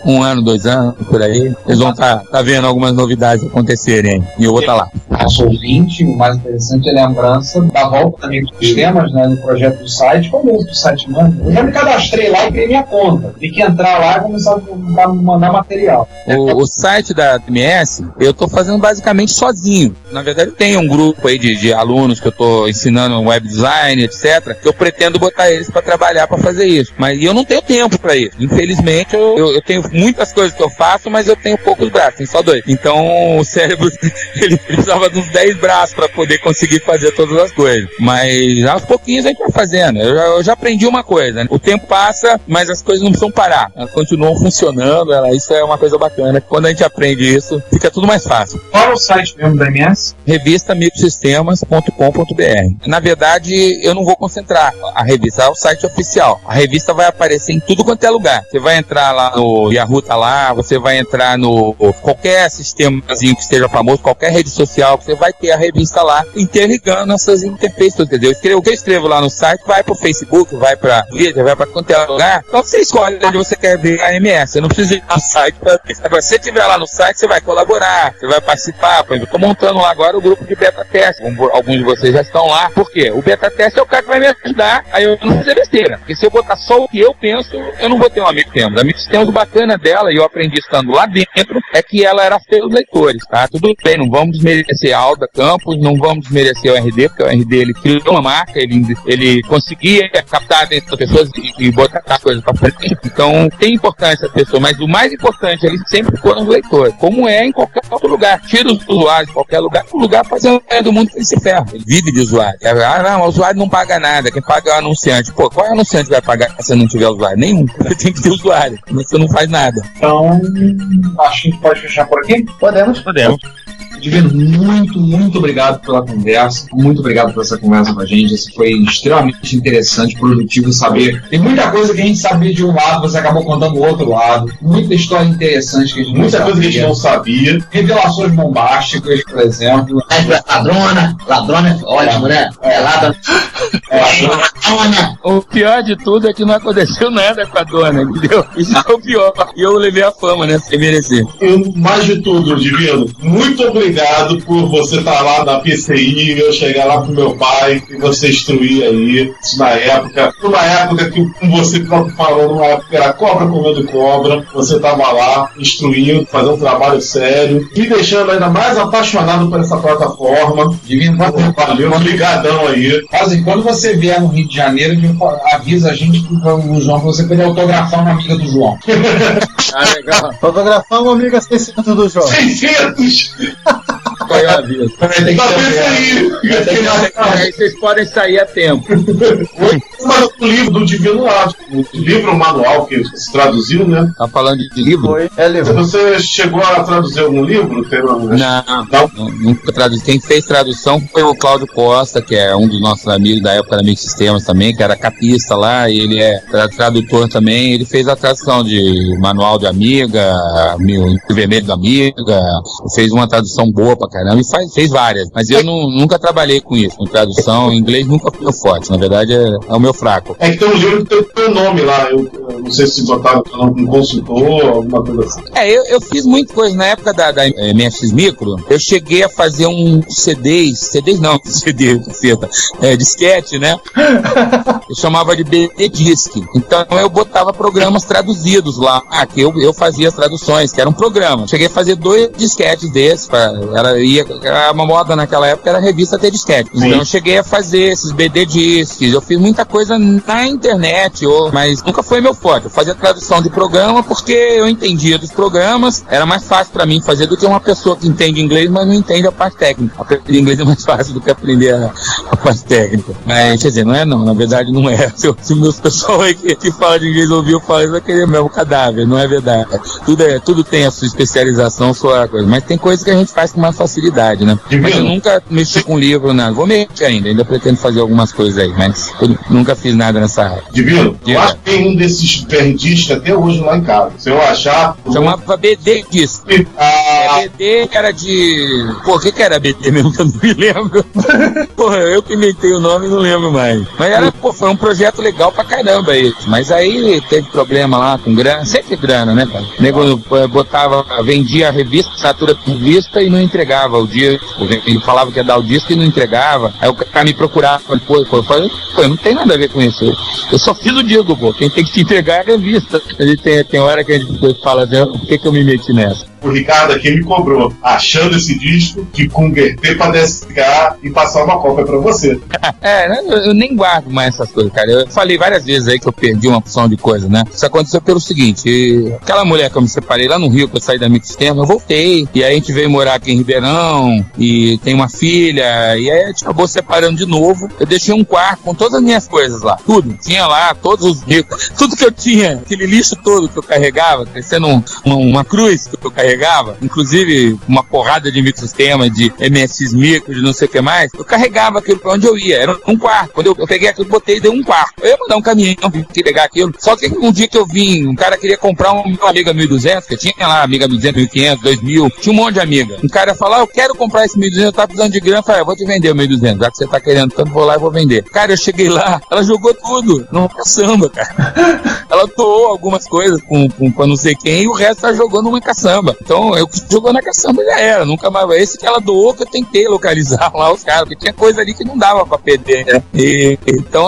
um ano, 2 anos, por aí. Vocês vão estar vendo algumas novidades acontecerem e eu vou estar lá. Nosso ouvinte, o mais interessante é a lembrança da volta da Microsistemas, né, no projeto do site. Qual é o do site, mano? Eu já me cadastrei lá e criei minha conta. Tem que entrar lá e começar a mandar material. O site da MS, eu tô fazendo basicamente sozinho. Na verdade, eu tenho um grupo aí de alunos que eu tô ensinando web design, etc. Que eu pretendo botar eles para trabalhar para fazer isso. Mas eu não tenho tempo para isso. Infelizmente, eu tenho muitas coisas que eu faço, mas eu tenho poucos braços, tem só 2. Então, o cérebro, ele precisava de uns 10 braços para poder conseguir fazer todas as coisas. Mas aos pouquinhos a gente vai fazendo. Eu já aprendi uma coisa, né? O tempo passa, mas as coisas não precisam parar. Elas continuam funcionando, isso é uma coisa bacana. Quando a gente aprende isso, fica tudo mais fácil. Qual é o site mesmo da MS? Revistamicrosistemas.com.br. Na verdade, eu não vou concentrar a revista, é o site oficial. A revista vai aparecer em tudo quanto é lugar. Você vai entrar lá no Yahoo, tá lá, você vai entrar no qualquer sistemazinho que esteja famoso, qualquer rede social, você vai ter a revista lá, interligando essas interfaces, entendeu? O que eu escrevo lá no site vai pro Facebook, vai pra Twitter, vai pra qualquer lugar. Então você escolhe onde você quer ver a MS. Você não precisa ir no site pra ver. Agora, se você estiver lá no site, você vai colaborar, você vai participar. Por exemplo, eu tô montando lá agora o grupo de beta teste. Alguns de vocês já estão lá. Por quê? O beta teste é o cara que vai me ajudar a eu não fazer besteira. Porque se eu botar só o que eu penso, eu não vou ter um amigo Sistemas. A Amigo Sistemas, o bacana dela, e eu aprendi estando lá dentro, é que ela era feita dos leitores, tá? Tudo bem, não vamos desmerecer a Alda Campos, não vamos desmerecer o RD, porque o RD, ele criou uma marca, ele conseguia captar dentro das pessoas e botar as coisas pra frente. Então, tem importância essa pessoa, mas o mais importante ali sempre foram os leitores, como é em qualquer outro lugar. Tira os usuários de qualquer lugar, o lugar faz do mundo que ele se ferra. Ele vive de usuário. Não, o usuário não paga nada, quem paga é o anunciante. Pô, qual anunciante vai pagar se não tiver usuário? Nenhum. Tem que ter usuário, mas você não faz nada. Então, acho que a gente pode fechar por aqui? Podemos. Divino, muito obrigado pela conversa. Muito obrigado por essa conversa com a gente. Isso foi extremamente interessante, produtivo saber. Tem muita coisa que a gente sabia de um lado, você acabou contando o outro lado. Muita história interessante que a gente Muita coisa que a gente não sabia. Revelações bombásticas, por exemplo. Ladrona é ótimo, né? Ladrona. O pior de tudo é que não aconteceu nada com a dona, entendeu? Isso é o pior. E eu levei a fama, né? Sem merecer. E mais de tudo, Divino, muito obrigado por você estar lá na PCI, eu chegar lá pro meu pai e você instruir aí, isso numa época que, como você falou, numa época que era cobra comendo cobra, você tava lá instruindo, fazendo um trabalho sério, me deixando ainda mais apaixonado por essa plataforma. Divino, Valeu, obrigadão aí. Quase quando você vier no Rio de Janeiro, avisa a gente pro João que você poder autografar uma amiga do João. Legal. Fotografar uma amiga 600 do João. 600! Qual é a vida? Tem que Da ser PCI! Aí vocês podem sair a tempo. Mas o livro do Divino lá, o livro manual que se traduziu, né? Tá falando de livro? Foi. É livro. Você chegou a traduzir algum livro? Não, nunca traduzi. Quem fez tradução foi o Cláudio Costa, que é um dos nossos amigos da época da Mix Sistemas também, que era capista lá, e ele é tradutor também. Ele fez a tradução de Manual de Amiga, O Vermelho da Amiga, fez uma tradução boa pra caramba e fez várias. Mas eu nunca trabalhei com isso, com tradução. Em inglês nunca foi meu forte, na verdade é o meu fraco. É que tem um livro que tem o teu nome lá, eu não sei se botaram o teu nome como consultor, alguma coisa assim. Eu fiz muita coisa. Na época da MX Micro, eu cheguei a fazer CDs não, disquete, né? Eu chamava de BD Disc. Então eu botava programas traduzidos lá, que eu fazia as traduções, que era um programa. Cheguei a fazer 2 disquetes desses, era uma moda naquela época, era a revista ter disquete. Então eu cheguei a fazer esses BD Discs, eu fiz muita coisa na internet, mas nunca foi meu forte. Eu fazia tradução de programa porque eu entendia dos programas, era mais fácil pra mim fazer do que uma pessoa que entende inglês, mas não entende a parte técnica. Aprender inglês é mais fácil do que aprender a parte técnica. Mas, quer dizer, na verdade não é. Se meus pessoal aí que fala de inglês ouvir eu falar, isso vai querer mesmo cadáver, não é verdade. Tudo tem a sua especialização, sua coisa, mas tem coisas que a gente faz com mais facilidade, né? Mas eu nunca mexi com livro, nada. Vou mexer ainda pretendo fazer algumas coisas aí, mas eu nunca fiz nada nessa área. Divino, eu acho que tem um desses berdistas até hoje lá em casa. Se eu achar... Chamava BD Disc. BD era de... Pô, o que era BD mesmo que eu não me lembro? Porra, eu que inventei o nome e não lembro mais. Mas foi um projeto legal pra caramba esse. Mas aí teve problema lá com grana, sempre grana, né, cara? O nego vendia a revista, assinatura de revista e não entregava o dia. Ele falava que ia dar o disco e não entregava. Aí o cara me procurava, eu falei, não tem nada a ver com isso. Eu só fiz o disco, pô. Quem tem que te entregar é a revista. Tem hora que a gente fala assim, por que eu me meti nessa? O Ricardo aqui me cobrou, achando esse disco, de converter pra DSK e passar uma cópia pra você. Eu nem guardo mais essas coisas, cara. Eu falei várias vezes aí que eu perdi uma opção de coisa, né? Isso aconteceu pelo seguinte, aquela mulher que eu me separei lá no Rio, que eu saí da Mix Sistema, eu voltei, e aí a gente veio morar aqui em Ribeirão, e tem uma filha, e aí a gente acabou separando de novo. Eu deixei um quarto com todas as minhas coisas lá, tudo. Tinha lá todos os discos, tudo que eu tinha, aquele lixo todo que eu carregava, parecendo uma cruz que eu carregava, inclusive uma porrada de microsistema, de MSX micro, de não sei o que mais, eu carregava aquilo pra onde eu ia, era um quarto. Quando eu peguei aquilo, botei e dei um quarto. Eu ia mandar um caminhão, vim pegar aquilo. Só que um dia que eu vim, um cara queria comprar uma Amiga 1200, que tinha lá Amiga 1200, 1500, 2000, tinha um monte de Amiga. Um cara ia falar, eu quero comprar esse 1200, eu tava precisando de grana, eu falei, eu vou te vender o 1200, já que você tá querendo tanto, vou lá e vou vender. Cara, eu cheguei lá, ela jogou tudo, não caçamba, cara. Ela doou algumas coisas pra não sei quem, e o resto ela jogou numa caçamba. Então, eu jogou na caçamba já era, nunca mais. Esse que ela doou, que eu tentei localizar lá os caras, porque tinha coisa ali que não dava pra perder, né? Então,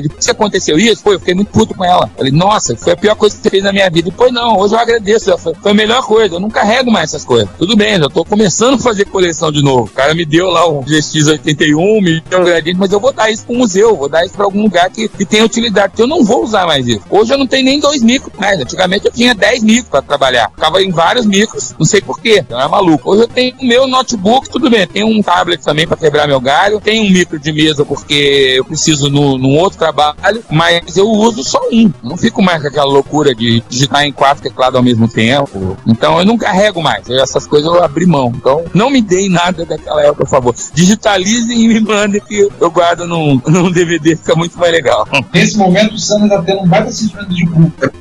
depois que aconteceu isso, eu fiquei muito puto com ela. Falei, nossa, foi a pior coisa que você fez na minha vida. Depois não, hoje eu agradeço, foi a melhor coisa, eu não carrego mais essas coisas. Tudo bem, já tô começando a fazer coleção de novo. O cara me deu lá o GX81, me deu um gradinho, mas eu vou dar isso pro museu, vou dar isso pra algum lugar que tenha utilidade, porque eu não vou usar mais isso. Hoje eu não tenho nem 2 micros mais, antigamente eu tinha 10 micros pra trabalhar. Ficava em vários micros, não sei porquê, eu era maluco. Hoje eu tenho o meu notebook, tudo bem, tenho um tablet também pra quebrar meu galho, tenho um micro de mesa porque eu preciso num outro trabalho, mas eu uso só um. Não fico mais com aquela loucura de digitar em 4 teclados ao mesmo tempo. Então eu não carrego mais. Essas coisas eu abri mão. Então não me deem nada daquela época, por favor. Digitalizem e me mandem que eu guardo num DVD, fica muito mais legal. Nesse momento o Sandro tá tendo um baita sentimento de culpa.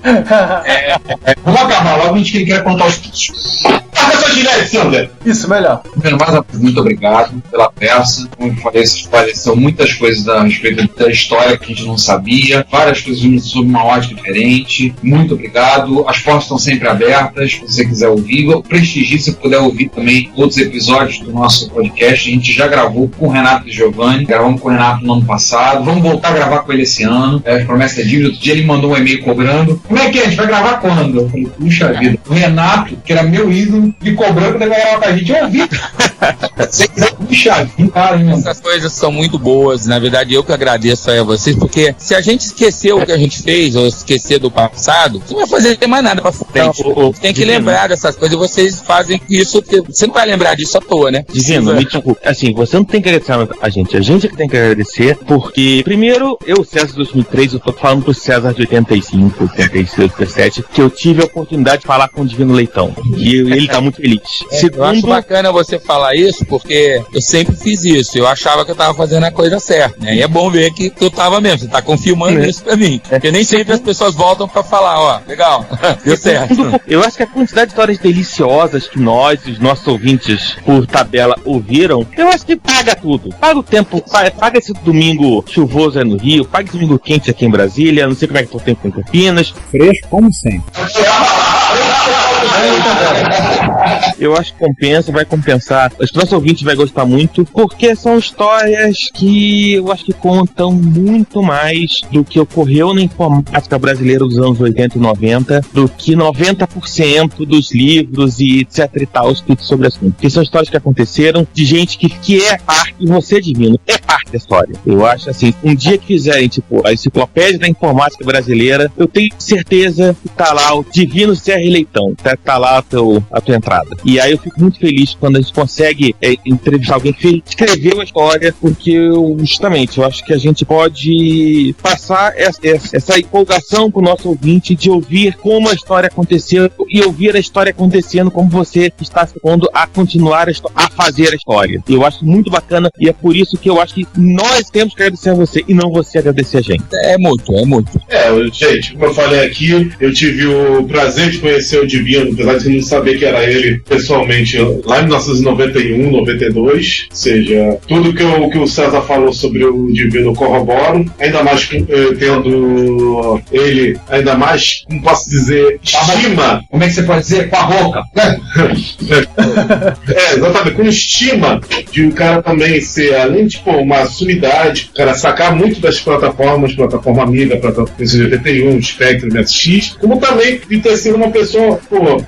Vamos acabar logo, a gente quer contar os títulos. Faça sua Gillette, Sandra! Isso, melhor. Primeiro, mais uma vez, muito obrigado pela peça. Como eu falei, se esclareceu muitas coisas a respeito da história que a gente não sabia, várias coisas sobre uma ótica diferente. Muito obrigado. As portas estão sempre abertas, se você quiser ouvir. Prestigie se puder ouvir também outros episódios do nosso podcast. A gente já gravou com o Renato e Giovanni, gravamos com o Renato no ano passado. Vamos voltar a gravar com ele esse ano. A promessa é dívida. Outro dia ele mandou um e-mail cobrando. Como é que é? A gente vai gravar quando? Eu falei, puxa vida. O Renato, que era meu ídolo, me cobrando que vai gravar com a gente. Eu ouvi. Puxa vida, cara. Essas coisas são muito boas. Na verdade, eu que agradeço a vocês, porque se a gente esquecer o que a gente fez, ou esquecer do passado, você não vai fazer mais nada pra frente. Você tem que lembrar dessas coisas e vocês fazem isso, porque você não vai lembrar disso à toa, né? Divino, assim, você não tem que agradecer a gente é que tem que agradecer, porque, primeiro, eu, César de 2003, eu tô falando pro César de 85, 86, 87, que eu tive a oportunidade de falar com o Divino Leitão, e ele tá muito feliz. Eu acho bacana você falar isso, porque eu sempre fiz isso, eu achava que eu tava fazendo a coisa certa, né? E é bom ver que eu tava mesmo, você tá confirmando isso pra mim, porque nem sempre as pessoas voltam pra falar, ó, legal, deu certo. Eu acho que a quantidade de histórias deliciosas que nós, os nossos ouvintes, por tabela, ouviram, eu acho que paga tudo. Paga o tempo, paga esse domingo chuvoso aí no Rio, paga esse domingo quente aqui em Brasília, não sei como é que tá o tempo em Campinas. Fresco como sempre. Eu acho que compensa, vai compensar. Os nossos ouvintes vão gostar muito, porque são histórias que eu acho que contam muito mais do que ocorreu na informática brasileira dos anos 80 e 90, do que 90% dos livros e etc e tal escritos sobre o assunto. Porque são histórias que aconteceram de gente que é parte, e você, Divino, é parte da história. Eu acho assim, um dia que fizerem, tipo, a enciclopédia da informática brasileira, eu tenho certeza que tá lá o Divino C.R. Leitão, tá lá a tua entrada. E aí eu fico muito feliz quando a gente consegue entrevistar alguém que escreveu a história, porque justamente eu acho que a gente pode passar essa empolgação pro nosso ouvinte de ouvir como a história aconteceu e ouvir a história acontecendo como você está se pondo a continuar a fazer a história. Eu acho muito bacana e é por isso que eu acho que nós temos que agradecer a você e não você agradecer a gente. É muito. Gente, como eu falei aqui, eu tive o prazer de conhecer o Divino, apesar de não saber que era ele pessoalmente, lá em 1991, 92, ou seja, tudo que o César falou sobre o Divino eu corroboro, ainda mais tendo ele, ainda mais, como posso dizer, estima. Como é que você pode dizer? Com a boca. Exatamente, com estima de o cara também ser, além de uma sumidade, o cara sacar muito das plataforma Amiga, plataforma 81, Spectrum, MSX, como também de ter sido uma pessoa,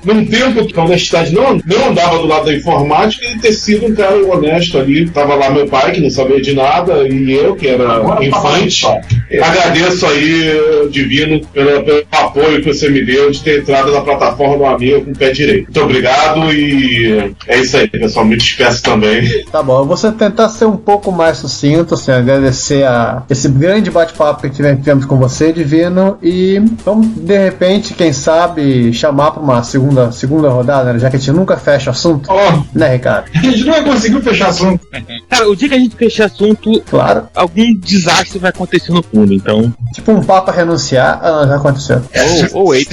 num tempo que a honestidade não andava do lado da informática, e ter sido um cara honesto ali. Tava lá meu pai, que não sabia de nada, e eu, que era infante. Agradeço aí, Divino, pelo apoio que você me deu de ter entrado na plataforma do Amiga com o pé direito. Muito obrigado e é isso aí, pessoal. Me despeço também. Tá bom, eu vou tentar ser um pouco mais sucinto, assim, agradecer a esse grande bate-papo que tivemos com você, Divino, e vamos, de repente, quem sabe, chamar para uma segunda rodada, né? Já que a gente nunca fecha assunto, né, Ricardo? A gente nunca conseguiu fechar assunto. Cara, o dia que a gente fechar assunto, claro, algum desastre vai acontecer no fundo, então... Tipo um papo a renunciar, já aconteceu. Wait.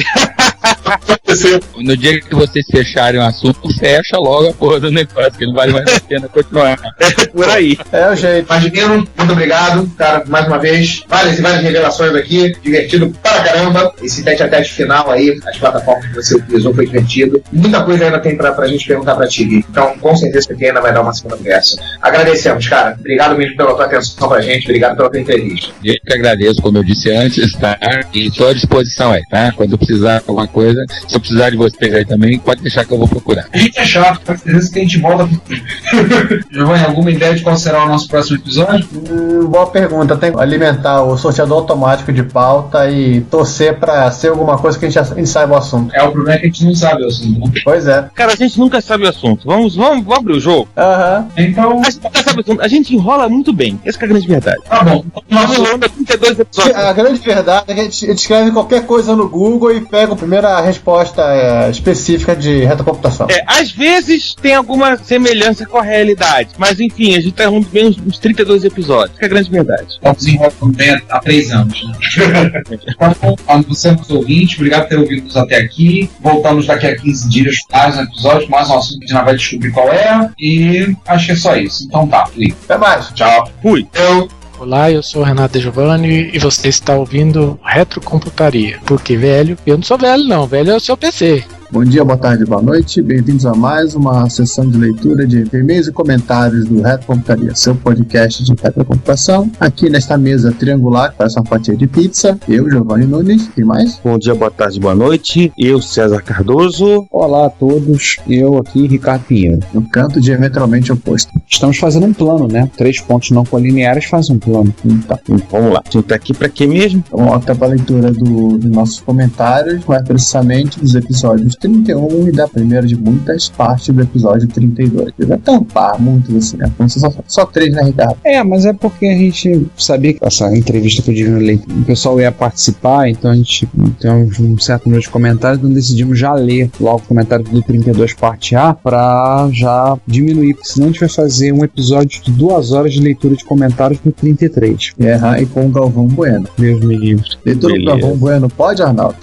No dia que vocês fecharem o assunto, fecha logo a porra do negócio, que não vale mais a pena continuar. Por aí. É o jeito. Margino, muito obrigado, cara, mais uma vez. Várias e várias revelações aqui. Divertido para caramba. Esse tete-a-tete final aí, as plataformas que você utilizou foi divertido. Muita coisa ainda tem pra gente perguntar pra ti, Gui. Então, com certeza que ainda vai dar uma segunda conversa. Agradecemos, cara. Obrigado mesmo pela tua atenção pra gente. Obrigado pela tua entrevista. Eu que agradeço, como eu disse antes, tá? E estou à disposição aí, tá? Quando precisar de alguma coisa, se eu precisar de vocês aí também, pode deixar que eu vou procurar. A gente é chato, com certeza que a gente volta. Giovanni, alguma ideia de qual será o nosso próximo episódio? Boa pergunta. Tem que alimentar o sorteador automático de pauta e torcer pra ser alguma coisa que a gente saiba o assunto. É, o problema é que a gente não sabe o assunto, né? Pois é. Cara, a gente nunca sabe o assunto. Vamos abrir o jogo? Aham. Então, A gente nunca sabe o assunto. A gente enrola muito bem. Essa que é a grande verdade. tá bom. Nós enrolamos 32 episódios. A grande verdade é que a gente escreve qualquer coisa no Google e pega a primeira resposta específica de retrocomputação. Às vezes tem alguma semelhança com a realidade. Mas enfim, a gente tá enrolando bem uns 32 episódios. Essa que é a grande verdade. Estamos enrolando bem há 3 anos, né? Então, a você, nosso ouvinte, obrigado por ter ouvido-nos até aqui. Voltamos daqui a 15 dias com mais um episódio, mais um assunto que a gente não vai descobrir qual é. E acho que é só isso. Então tá, Felipe. Até mais. Tchau. Fui. Olá, eu sou o Renato De Giovanni e você está ouvindo Retrocomputaria. Porque velho, eu não sou velho não, velho é o seu PC. Bom dia, boa tarde, boa noite. Bem-vindos a mais uma sessão de leitura de e-mails e comentários do Retrocomputaria, seu podcast de retrocomputação. Aqui nesta mesa triangular, que parece uma fatia de pizza, eu, Giovanni Nunes, e mais? Bom dia, boa tarde, boa noite. Eu, César Cardoso. Olá a todos, eu aqui, Ricardo Pinheiro. No canto diametralmente oposto. Estamos fazendo um plano, né? 3 pontos não colineares fazem um plano. Então, Vamos lá. A gente tá aqui pra quê mesmo? vamos até para a leitura dos nossos comentários, mais precisamente dos episódios 31 e da primeira de muitas partes do episódio 32. Eu vai tampar muitos assim, né? Só 3, né, Ricardo? Mas é porque a gente sabia que essa entrevista que o pessoal ia participar, então a gente tem um certo número de comentários, então decidimos já ler logo o comentário do 32 parte A pra já diminuir, porque senão a gente vai fazer um episódio de 2 horas de leitura de comentários no 33. E com o Galvão Bueno. Deus me livre. Leitura do Beleza. Galvão Bueno pode, Arnaldo?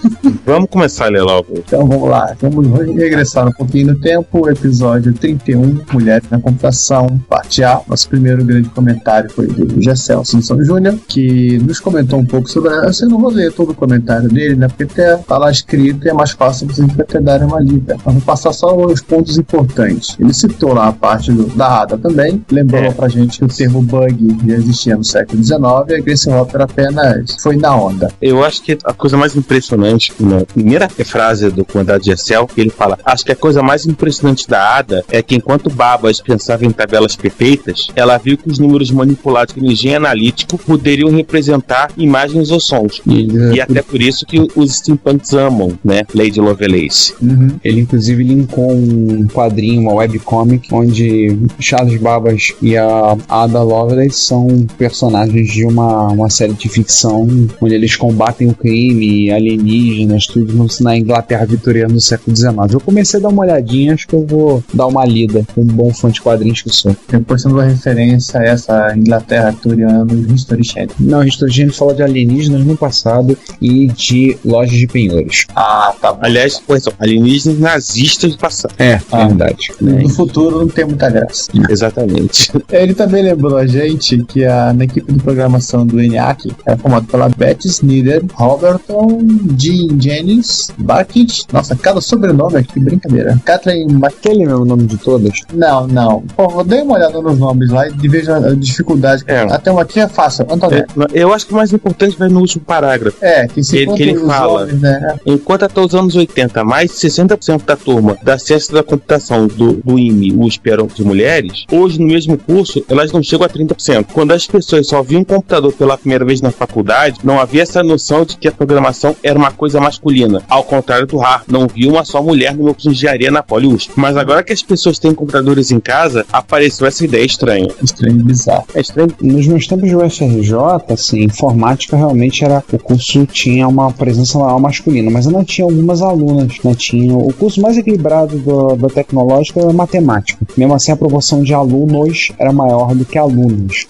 Vamos começar a ler logo. Então vamos lá. Vamos regressar um pouquinho no tempo. Episódio 31, Mulheres na Computação, parte A. Nosso primeiro grande comentário foi do Gessel Sansão Júnior, que nos comentou um pouco sobre. Eu não vou ler todo o comentário dele, né? Porque tá lá escrito e é mais fácil vocês darem uma lida. Mas vou passar só os pontos importantes. Ele citou lá a parte da ADA também. Lembrou pra gente que o termo bug já existia no século XIX e a Grace Hopper apenas foi na onda. Eu acho que a coisa mais impressionante, na primeira frase do comentário de Gessel, ele fala: acho que a coisa mais impressionante da Ada é que enquanto Babas pensava em tabelas perfeitas, ela viu que os números manipulados pelo engenho analítico poderiam representar imagens ou sons. E até por isso que os steampunks amam, né, Lady Lovelace. Ele inclusive linkou um quadrinho, uma webcomic, onde Charles Babbage e a Ada Lovelace são personagens de uma série de ficção onde eles combatem o crime, alienígenas, tudo na Inglaterra vitoriana do século XIX. Eu comecei a dar uma olhadinha, acho que eu vou dar uma lida, como um bom fã de quadrinhos que sou. Depois sendo uma referência a essa Inglaterra vitoriana no History Channel. Não, o History Channel fala de alienígenas no passado e de lojas de penhores. Ah, tá bom. Aliás, são alienígenas nazistas do passado. É verdade. No futuro não tem muita graça. Exatamente. Ele também lembrou a gente que na equipe de programação do ENIAC era formado pela Beth Snyder, Roberton, Jean Jennings, Barkit. Nossa, cada sobrenome aqui, brincadeira. Kathleen Aquele mesmo nome de todas? Não. Pô, eu dei uma olhada nos nomes lá e vejo a dificuldade. Até uma aqui é fácil. Antônio. Eu acho que o mais importante vai no último parágrafo. Que ele fala, homens, né? enquanto até os anos 80, mais de 60% da turma da ciência da computação do IME, USP, eram de mulheres, hoje no mesmo curso, elas não chegam a 30%. Quando as pessoas só viam um computador pela primeira vez na faculdade, não havia essa noção de que a programação era uma coisa masculina. Ao contrário do Hart, não via vi uma só mulher no meu curso de engenharia na Poli USP. Mas agora que as pessoas têm computadores em casa, apareceu essa ideia estranha. Estranho e bizarro. É estranho. Nos meus tempos de UFRJ, assim, informática realmente era... O curso tinha uma presença maior masculina, mas ainda tinha algumas alunas, né? Tinha o curso mais equilibrado da tecnológica era matemática. Mesmo assim, a proporção de alunos era maior do que alunos.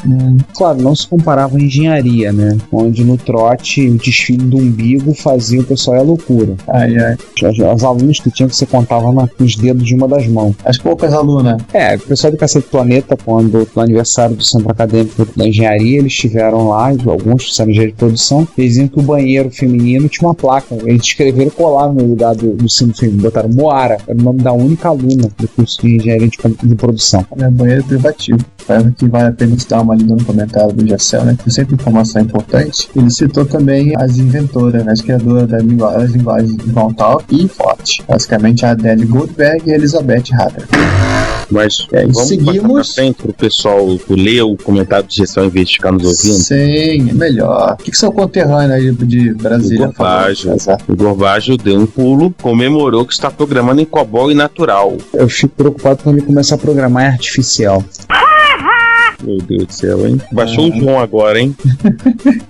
Claro, não se comparava a engenharia, né? Onde no trote, o desfile do umbigo fazia o pessoal a loucura. As alunas que tinham que você contava nos dedos de uma das mãos. As poucas alunas. O pessoal do Cacete Planeta, quando no aniversário do Centro Acadêmico da Engenharia, eles estiveram lá, alguns fizeram engenharia de produção, eles diziam que o banheiro feminino tinha uma placa. Eles escreveram e colaram no lugar do símbolo feminino, botaram Moara, era o nome da única aluna do curso de engenharia de produção. É banheiro privativo. Parece que vale a pena dar uma lida no comentário do Gessel, né? Que sempre informação é importante. Ele citou também as inventoras, né? As criadoras das linguagens de Montauk e Forte. Basicamente a Adele Goldberg e a Elizabeth Hatter. Mas vamos seguimos para o pessoal ler o comentário de Gessel em vez de ficar nos ouvindo. Sim, é melhor. O que seu conterrâneo aí de Brasília O Gorbajo deu um pulo, comemorou que está programando em COBOL e Natural. Eu fico preocupado quando ele começar a programar em artificial. Meu Deus do céu, hein? Baixou o João agora, hein?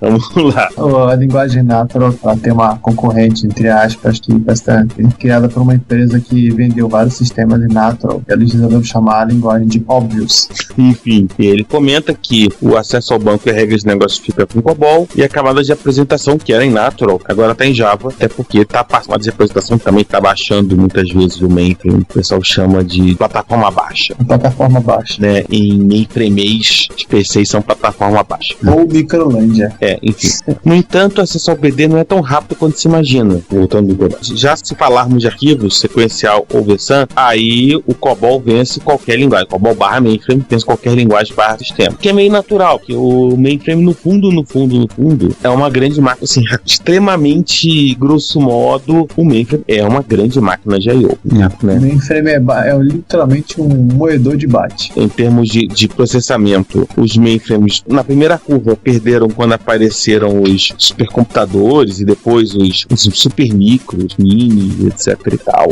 Vamos lá. A linguagem Natural, ela tem uma concorrente, entre aspas, que está criada por uma empresa que vendeu vários sistemas de Natural. Eles resolveram chamar a linguagem de Obvious. Enfim, ele comenta que o acesso ao banco e a regra de negócio fica com COBOL e a camada de apresentação, que era em Natural, agora está em Java, até porque a camada de apresentação também está baixando muitas vezes o mainframe. O pessoal chama de plataforma baixa. Plataforma baixa. Né? Em mainframe de PCs são plataforma baixa. Ou Microlândia. Enfim. No entanto, o acesso ao BD não é tão rápido quanto se imagina. Voltando do Gorbajo. Já se falarmos de arquivos sequencial ou VSAN, aí o COBOL vence qualquer linguagem. COBOL / mainframe vence qualquer linguagem / sistema. Que é meio natural, que o mainframe no fundo, é uma grande máquina, assim, extremamente grosso modo, o mainframe é uma grande máquina de I/O. Né? O mainframe é literalmente um moedor de byte. Em termos de processamento, os mainframes na primeira curva perderam quando apareceram os supercomputadores e depois os super micros, mini, etc e tal,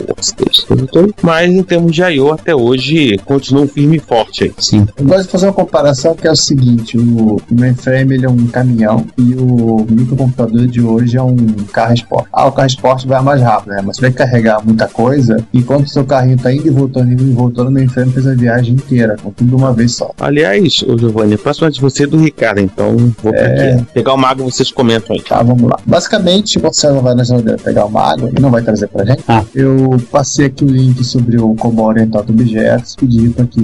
mas em termos de I/O até hoje continuam firme e forte aí. Sim. Eu gosto de fazer uma comparação que é o seguinte: o mainframe ele é um caminhão e o microcomputador de hoje é um carro esporte. O carro esporte vai mais rápido, né? Mas você vai carregar muita coisa, enquanto o seu carrinho tá indo e voltando, o mainframe fez a viagem inteira, com tudo de uma vez só. Aliás, Giovanni, próximo de você é do Ricardo, então vou pegar uma água e vocês comentam aí. Tá, vamos lá. Basicamente, você não vai na geladeira pegar uma água e não vai trazer pra gente. Eu passei aqui o link sobre o COBOL orientado a objetos, pedi para que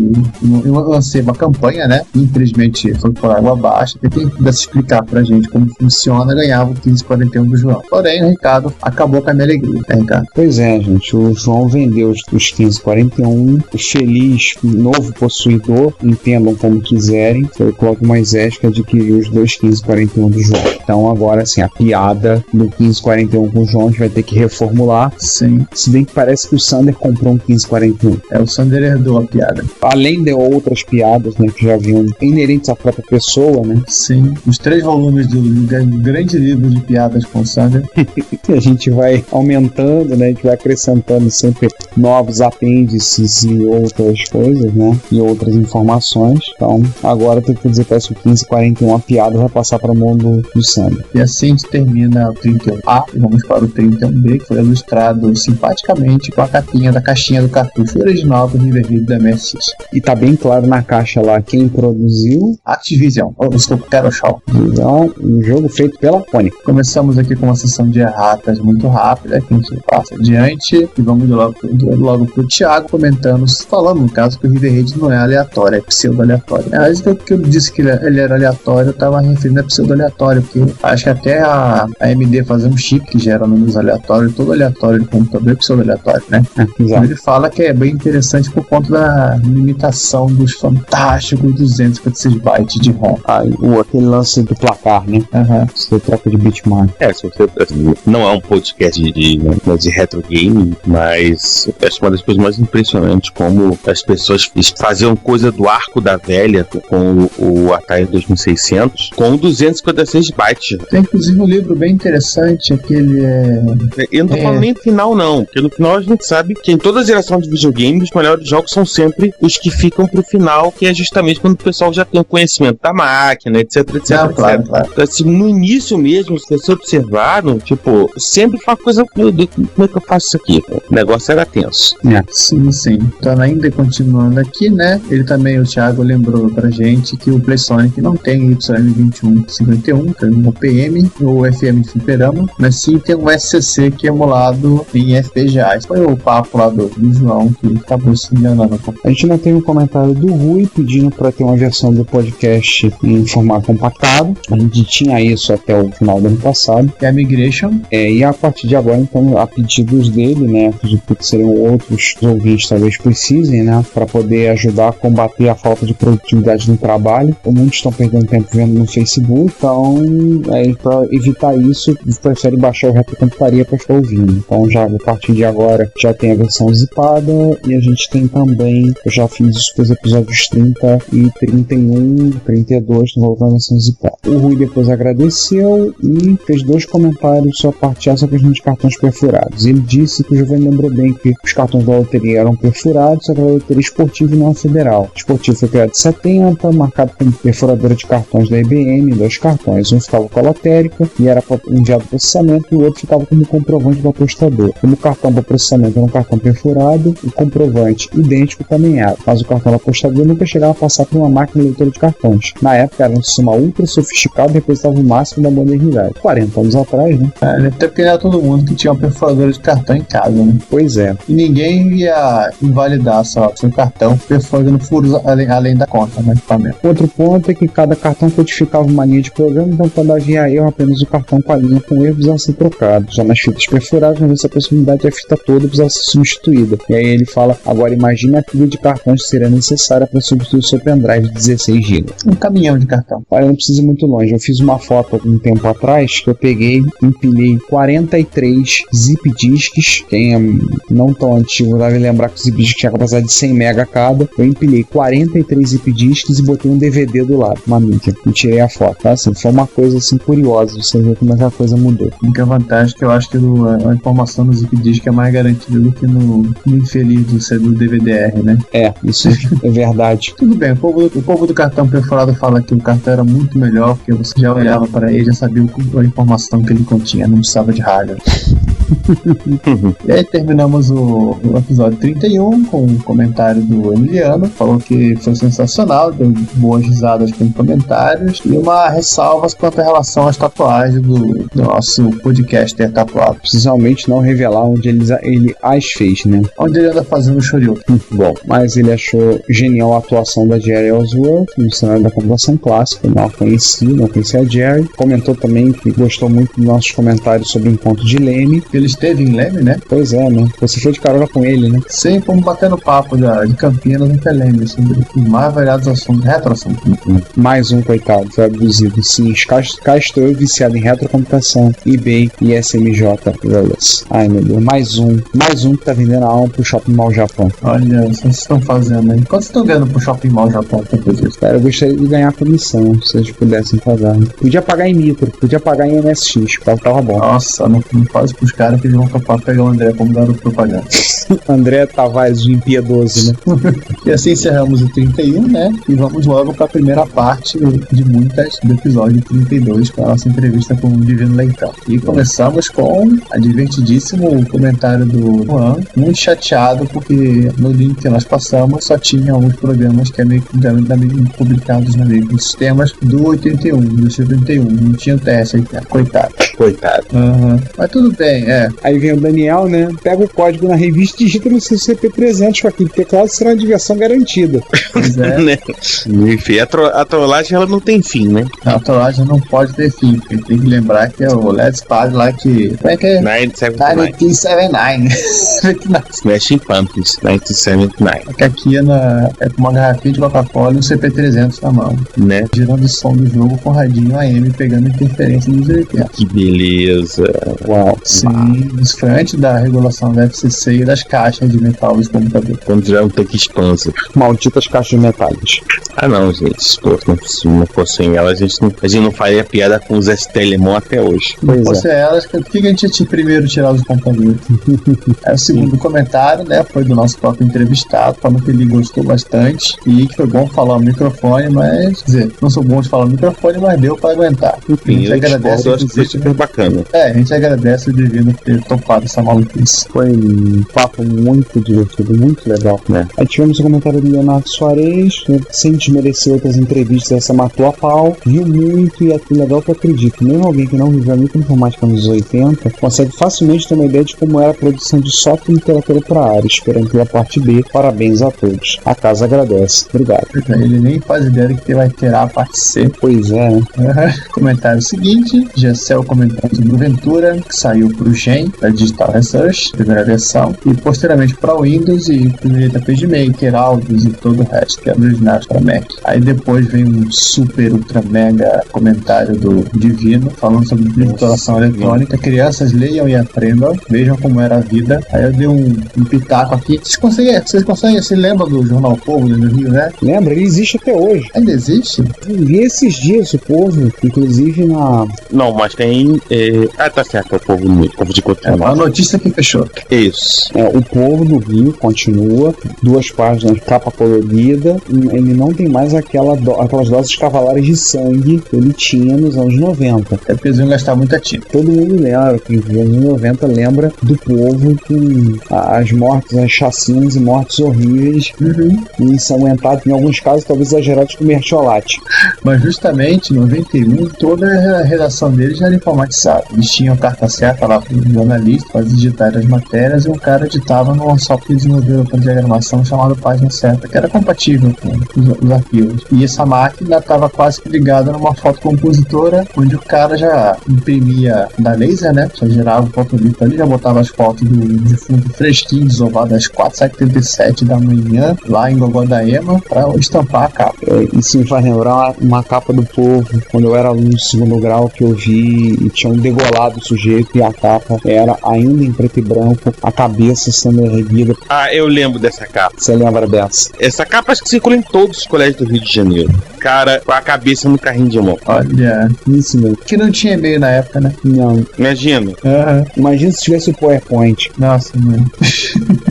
eu lancei uma campanha, né? Infelizmente foi por água abaixo, e quem pudesse explicar pra gente como funciona ganhava o 1541 do João. Porém, o Ricardo acabou com a minha alegria, né, Ricardo? Pois é, gente, o João vendeu os 1541, o feliz novo possuidor, entendam como quiserem, foi o Cláudio Moisés que adquiriu os dois 1541 do João. Então agora, assim, a piada do 1541 com o João a gente vai ter que reformular. Sim. Se bem que parece que o Sander comprou um 1541. O Sander herdou a piada. Além de outras piadas, né, que já vinham inerentes à própria pessoa, né? Sim. Os 3 volumes do grande livro de piadas com o Sander. A gente vai aumentando, né? A gente vai acrescentando sempre novos apêndices e outras coisas, né? E outras informações. Então, agora tem que dizer que esse 1541 a piada vai passar para o mundo do Sander. E assim a gente termina o 31A e vamos para o 31B, que foi ilustrado simpaticamente com a capinha da caixinha do cartucho original do Riverhead da MSX. E tá bem claro na caixa lá quem produziu. Activision, o Carol Shaw. Um jogo feito pela Pony. Começamos aqui com uma sessão de erratas muito rápida, que a gente passa adiante e vamos logo pro Thiago comentando, falando no caso que o Riverhead não é aleatório, é pseudo-aleatório. Às vezes que eu disse que ele era aleatório, eu tava referindo a pseudo-aleatório, porque acho que até a AMD fazer um chip que gera números aleatórios, todo aleatório do computador é pseudo-aleatório, né? Ele fala que é bem interessante por conta da limitação dos fantásticos 256 bytes de ROM. Aquele lance do placar, né? Você troca de bitmark. Se você, não é um podcast de retro game, mas acho uma das coisas mais impressionantes como as pessoas faziam coisa do arco da velha família com o Atari 2600 com 256 bytes. Tem inclusive um livro bem interessante, aquele Eu não tô falando nem no final, não, porque no final a gente sabe que em toda geração de videogames os melhores jogos são sempre os que ficam pro final, que é justamente quando o pessoal já tem o conhecimento da máquina, etc, etc, Não, etc. claro. Então, assim, no início mesmo, se vocês observaram, tipo, sempre foi uma coisa, meu Deus, como é que eu faço isso aqui? O negócio era tenso. Sim. Então, ainda continuando aqui, né? Ele também, o Thiago, lembrou pra gente que o PlaySonic não tem YM2151, que é um OPM ou FM de fliperama, mas sim tem um SCC que é emulado em FPGA. Foi o papo lá do João que acabou se enganando. A gente não tem um comentário do Rui pedindo para ter uma versão do podcast em formato compactado. A gente tinha isso até o final do ano passado. É a Migration. E a partir de agora, então, a pedidos dele, né, acredito que seriam outros ouvintes talvez precisem, né, para poder ajudar a combater a falta de produtividade no trabalho. Muitos estão perdendo tempo vendo no Facebook, então, para evitar isso, prefere baixar o Retrocomputaria para ficar ouvindo. Então, já a partir de agora, já tem a versão zipada e a gente tem também, eu já fiz isso para os episódios 30 e 31, 32, voltando a versão zipada. O Rui depois agradeceu e fez 2 comentários sobre a parte sobre os cartões perfurados. Ele disse que o Giovanni lembrou bem que os cartões da loteria eram perfurados, só que a loteria esportiva e não a federal. O esportivo foi criado em 70, marcado como perfuradora de cartões da IBM, 2 cartões. Um ficava com a lotérica e era enviado para processamento, e o outro ficava como comprovante do apostador. Como o cartão para processamento era um cartão perfurado, o comprovante idêntico também era, mas o cartão do apostador nunca chegava a passar por uma máquina leitora de cartões. Na época era um sistema ultra sofisticado e representava o máximo da modernidade. 40 anos atrás, né? Até porque não era todo mundo que tinha uma perfuradora de cartão em casa, né? Pois é. E ninguém ia invalidar seu cartão perfurando furos além da conta, né? Outro ponto é que cada cartão codificava uma linha de programa, então quando havia erro, apenas o cartão com a linha com erro precisava ser trocado. Já nas fitas perfuradas, não havia essa possibilidade de a fita toda precisava ser substituída. E aí ele fala, agora imagine a pilha de cartões que seria necessária para substituir o seu pendrive de 16 GB. Um caminhão de cartão. Olha, não precisa ir muito longe. Eu fiz uma foto algum tempo atrás que eu peguei, empilhei 43 zip disks. Quem é não tão antigo deve lembrar que o zip disk tinha capacidade de 100 MB cada. Eu empilhei 43 zip disks e botei um DVD do lado, uma mídia, e tirei a foto. Tá? Assim, foi uma coisa assim curiosa, você vê como é que a coisa mudou. A única vantagem é que eu acho que a informação no zip disk é mais garantida do que no infeliz do DVD-R, né? Isso é verdade. Tudo bem, o povo do cartão perfurado fala que o cartão era muito melhor, porque você já olhava para ele, já sabia a informação que ele continha, não precisava de hardware. E aí terminamos o episódio 31 com um comentário do Emiliano, falou que foi sensacional, deu boas risadas com comentários e uma ressalvas quanto à relação às tatuagens do nosso podcaster tatuado. Precisamente não revelar onde ele as fez, né? Onde ele anda fazendo shoryuken. Bom, mas ele achou genial a atuação da Jerry Ellsworth no cenário da computação clássica, não conhecia a Jerry. Comentou também que gostou muito dos nossos comentários sobre o encontro de Leme. Ele esteve em Leme, né? Pois é, né? Você foi de carona com ele, né? Sim, fomos batendo papo de Campinas até Leme, sobre mais variados assuntos, retroassuntos. Mais um, coitado, foi abduzido. Sim, cá estou eu viciado em retrocomputação, eBay e SMJ. Ai, meu Deus, mais um que tá vendendo a alma pro Shopping Mall Japão. Olha, vocês estão fazendo aí. Quanto vocês estão ganhando pro Shopping Mall Japão? Cara, eu gostaria de ganhar a comissão, se vocês pudessem pagar. Podia pagar em Mitro, podia pagar em MSX, tava bom. Nossa, não faz pros caras que eles vão topar pegar o André como garoto propaganda. André Tavares, o impiedoso, né? E assim encerramos o 31, né? E vamos logo para a primeira parte de muitas do episódio 32, com a nossa entrevista com o Divino Leitão. E começamos com a divertidíssimo comentário do Juan, muito chateado porque no link que nós passamos só tinha alguns programas que publicados na meio dos sistemas do 81, do 71. Não tinha o teste aí, coitado. Mas tudo bem, Aí vem o Daniel, né? Pega o código na revista e digita no seu CP300 com aquele teclado, será uma diversão garantida. Pois é. Né? Enfim, a trollagem ela não tem fim, né? A trollagem não pode ter fim, porque tem que lembrar que é o Let's Party lá que... Como é que é? 1979. Smashing Pumpkins, 1979. Que aqui é com uma garrafinha de Coca-Cola e um CP300 na mão. Né? Girando o som do jogo com radinho AM, pegando interferência dos 80. Que beleza. Uau. Sim, isso foi antes da regulação da FCC e das caixas de metal dos computadores. Quando já é um tanque expanso. Malditas caixas metálicas. Martins. Ah não, gente, pô, se não fossem elas, a gente não faria piada com os STLMon até hoje. Se fosse elas, por que a gente ia primeiro tirar os companheiros? Aí o segundo comentário, né, foi do nosso próprio entrevistado, falando que ele gostou bastante e que foi bom falar ao microfone, mas, quer dizer, não sou bom de falar ao microfone, mas deu pra aguentar. Enfim, eu acho que foi super bacana. A gente agradece o Divino por ter topado essa maluquice. Foi um papo muito divertido, muito legal, né? Aí tivemos o comentário do Leonardo Soares, né, sem desmerecer outras entrevistas, essa matou a pau, viu muito e é legal que eu acredito. Mesmo alguém que não viveu a microinformática nos 80 consegue facilmente ter uma ideia de como era a produção de software e literatura para a área. Esperando pela parte B, parabéns a todos. A casa agradece. Obrigado. Ele nem faz ideia de que vai ter a parte C. Pois é, né? Comentário seguinte, Gessel comentando sobre o Ventura, que saiu para o Gen, da Digital Research, primeira versão, e posteriormente para o Windows e primeiro PageMaker, Aldus e todo o resto, que é originário para Mac. Aí depois vem um super, ultra, mega comentário do Divino, falando sobre digitalização eletrônica. Crianças leiam e aprendam, vejam como era a vida. Aí eu dei um pitaco aqui. Vocês lembram do Jornal Povo no Rio, né? Lembra? Ele existe até hoje. Ainda existe? Eu vi esses dias o Povo, inclusive na... Não, mas tem... tá certo, o Povo de Coutinho. É uma notícia que fechou. Isso. O Povo do Rio continua, 2 páginas, capa colorida. Ele não tem mais aquelas doses cavalares de sangue que ele tinha nos anos 90. É porque eles iam gastar muita tinta. Todo mundo lembra, que nos anos 90 lembra do Povo com as mortes, as chacinas e mortes horríveis e ensanguentados, em alguns casos talvez exagerados com mertiolate. Mas justamente em 91 toda a redação deles já era informatizada. Eles tinham carta certa lá para o jornalista, para digitar as matérias, e um cara editava num software desenvolvido para diagramação chamado Página Certa, que era compatível com os arquivos. E essa máquina estava quase que ligada numa fotocompositora, onde o cara já imprimia da laser, né? Já gerava o fotolito ali, já botava as fotos do defunto fresquinho, desovado às 4h77 da manhã, lá em Gogodaema, para estampar a capa. Isso me faz lembrar uma capa do Povo, quando eu era aluno de 2º grau, que eu vi e tinha um degolado sujeito e a capa era ainda em preto e branco, a cabeça sendo erguida. Ah, eu lembro dessa capa. Você lembra dessa? Essa capa acho que circula em todos os colégios do Rio de Janeiro. Cara, com a cabeça no carrinho de mão. Olha, isso mesmo. Que não tinha e-mail na época, né? Não. Imagina. Imagina se tivesse o PowerPoint. Nossa, mano.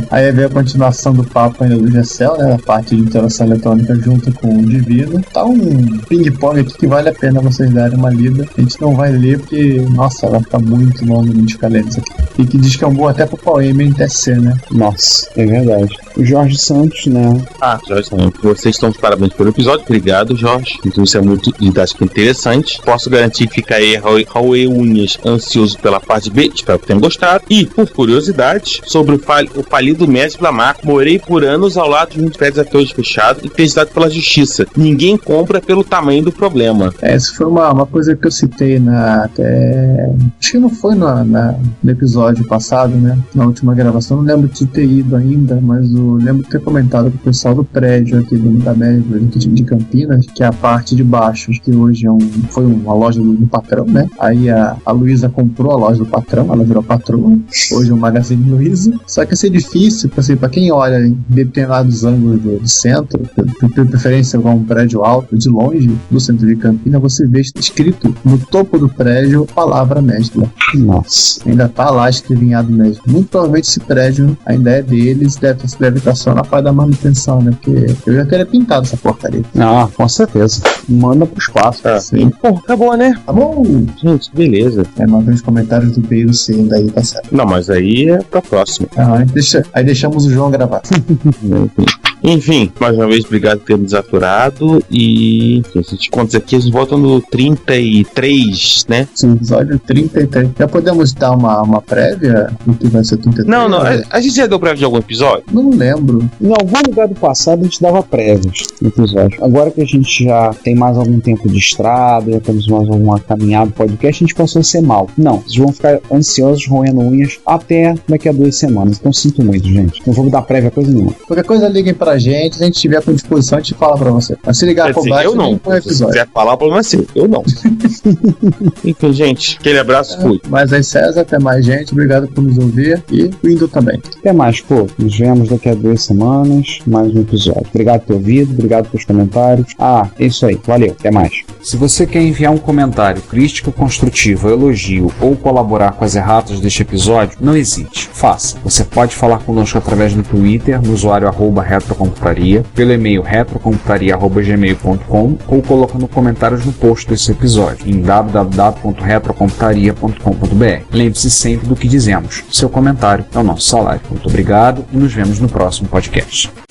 Aí veio a continuação do papo ainda do Gessel, né? A parte de interação eletrônica junto com o Divino. Tá um ping-pong aqui que vale a pena vocês darem uma lida. A gente não vai ler porque, nossa, vai ficar muito longo de ficar lendo isso aqui. E que diz que é um bom até pro Poema em TC, né? Nossa, é verdade. O Jorge Santos, né? Jorge Santos, vocês estão de parabéns pelo episódio. Obrigado, Jorge. Então isso é muito didático e interessante. Posso garantir que fica aí Raul Unhas ansioso pela parte B. Espero que tenham gostado. E, por curiosidade, sobre o falido Mestre Lamarck, morei por anos ao lado de um prédio até hoje fechado e testado pela justiça. Ninguém compra pelo tamanho do problema. Essa foi uma coisa que eu citei acho que não foi no episódio passado, né? Na última gravação. Não lembro de ter ido ainda, mas eu lembro de ter comentado com o pessoal do prédio aqui da Média de Campinas, que é a parte de baixo, que hoje foi uma loja do patrão, né? Aí a Luísa comprou a loja do patrão, ela virou patroa. Hoje é o Magazine Luiza. Só que esse edifício, assim, pra quem olha em determinados ângulos do centro, de preferência com um prédio alto, de longe do centro de Campinas, você vê escrito no topo do prédio a palavra Mesbla. Nossa. Ainda tá lá escrevinhado mesmo. Muito provavelmente esse prédio ainda é deles, deve estar só na parte da manutenção, né? Porque eu já teria pintado essa porcaria. Ah, com certeza. Manda pro espaço. Sim. Pô, acabou, né? Tá bom. Gente, beleza. Nós vemos comentários do B e do C, daí tá certo. Não, mas aí é pra próxima. Aí deixamos o João gravar. Enfim, mais uma vez, obrigado por ter me desaturado. E a gente conta aqui, a gente volta no 33, né? Sim, episódio 33. Já podemos dar uma prévia do que vai ser 33? Não, a gente já deu prévia de algum episódio? Não lembro. Em algum lugar do passado a gente dava prévias no episódio. Agora que a gente já tem mais algum tempo de estrada, já temos mais alguma caminhada do podcast, a gente passou a ser mal. Não, vocês vão ficar ansiosos, roendo unhas até daqui a 2 semanas. Então sinto muito, gente. Não vou dar prévia a coisa nenhuma. Qualquer coisa, liguem pra pra gente, se a gente estiver com disposição, a gente fala pra você. Mas se ligar com eu não. Se você quiser falar, o problema é seu. Eu não. Enfim, gente, aquele abraço, fui. Mas aí, César, até mais, gente. Obrigado por nos ouvir e o Indo também. Até mais, pô. Nos vemos daqui a 2 semanas, mais um episódio. Obrigado por ter ouvido, obrigado pelos comentários. É isso aí. Valeu, até mais. Se você quer enviar um comentário, crítica construtiva, elogio ou colaborar com as erratas deste episódio, não hesite. Faça. Você pode falar conosco através do Twitter, no usuário @retrocomputaria, pelo e-mail retrocomputaria@gmail.com ou colocando comentários no post desse episódio em www.retrocomputaria.com.br. Lembre-se sempre do que dizemos. Seu comentário é o nosso salário. Muito obrigado e nos vemos no próximo podcast.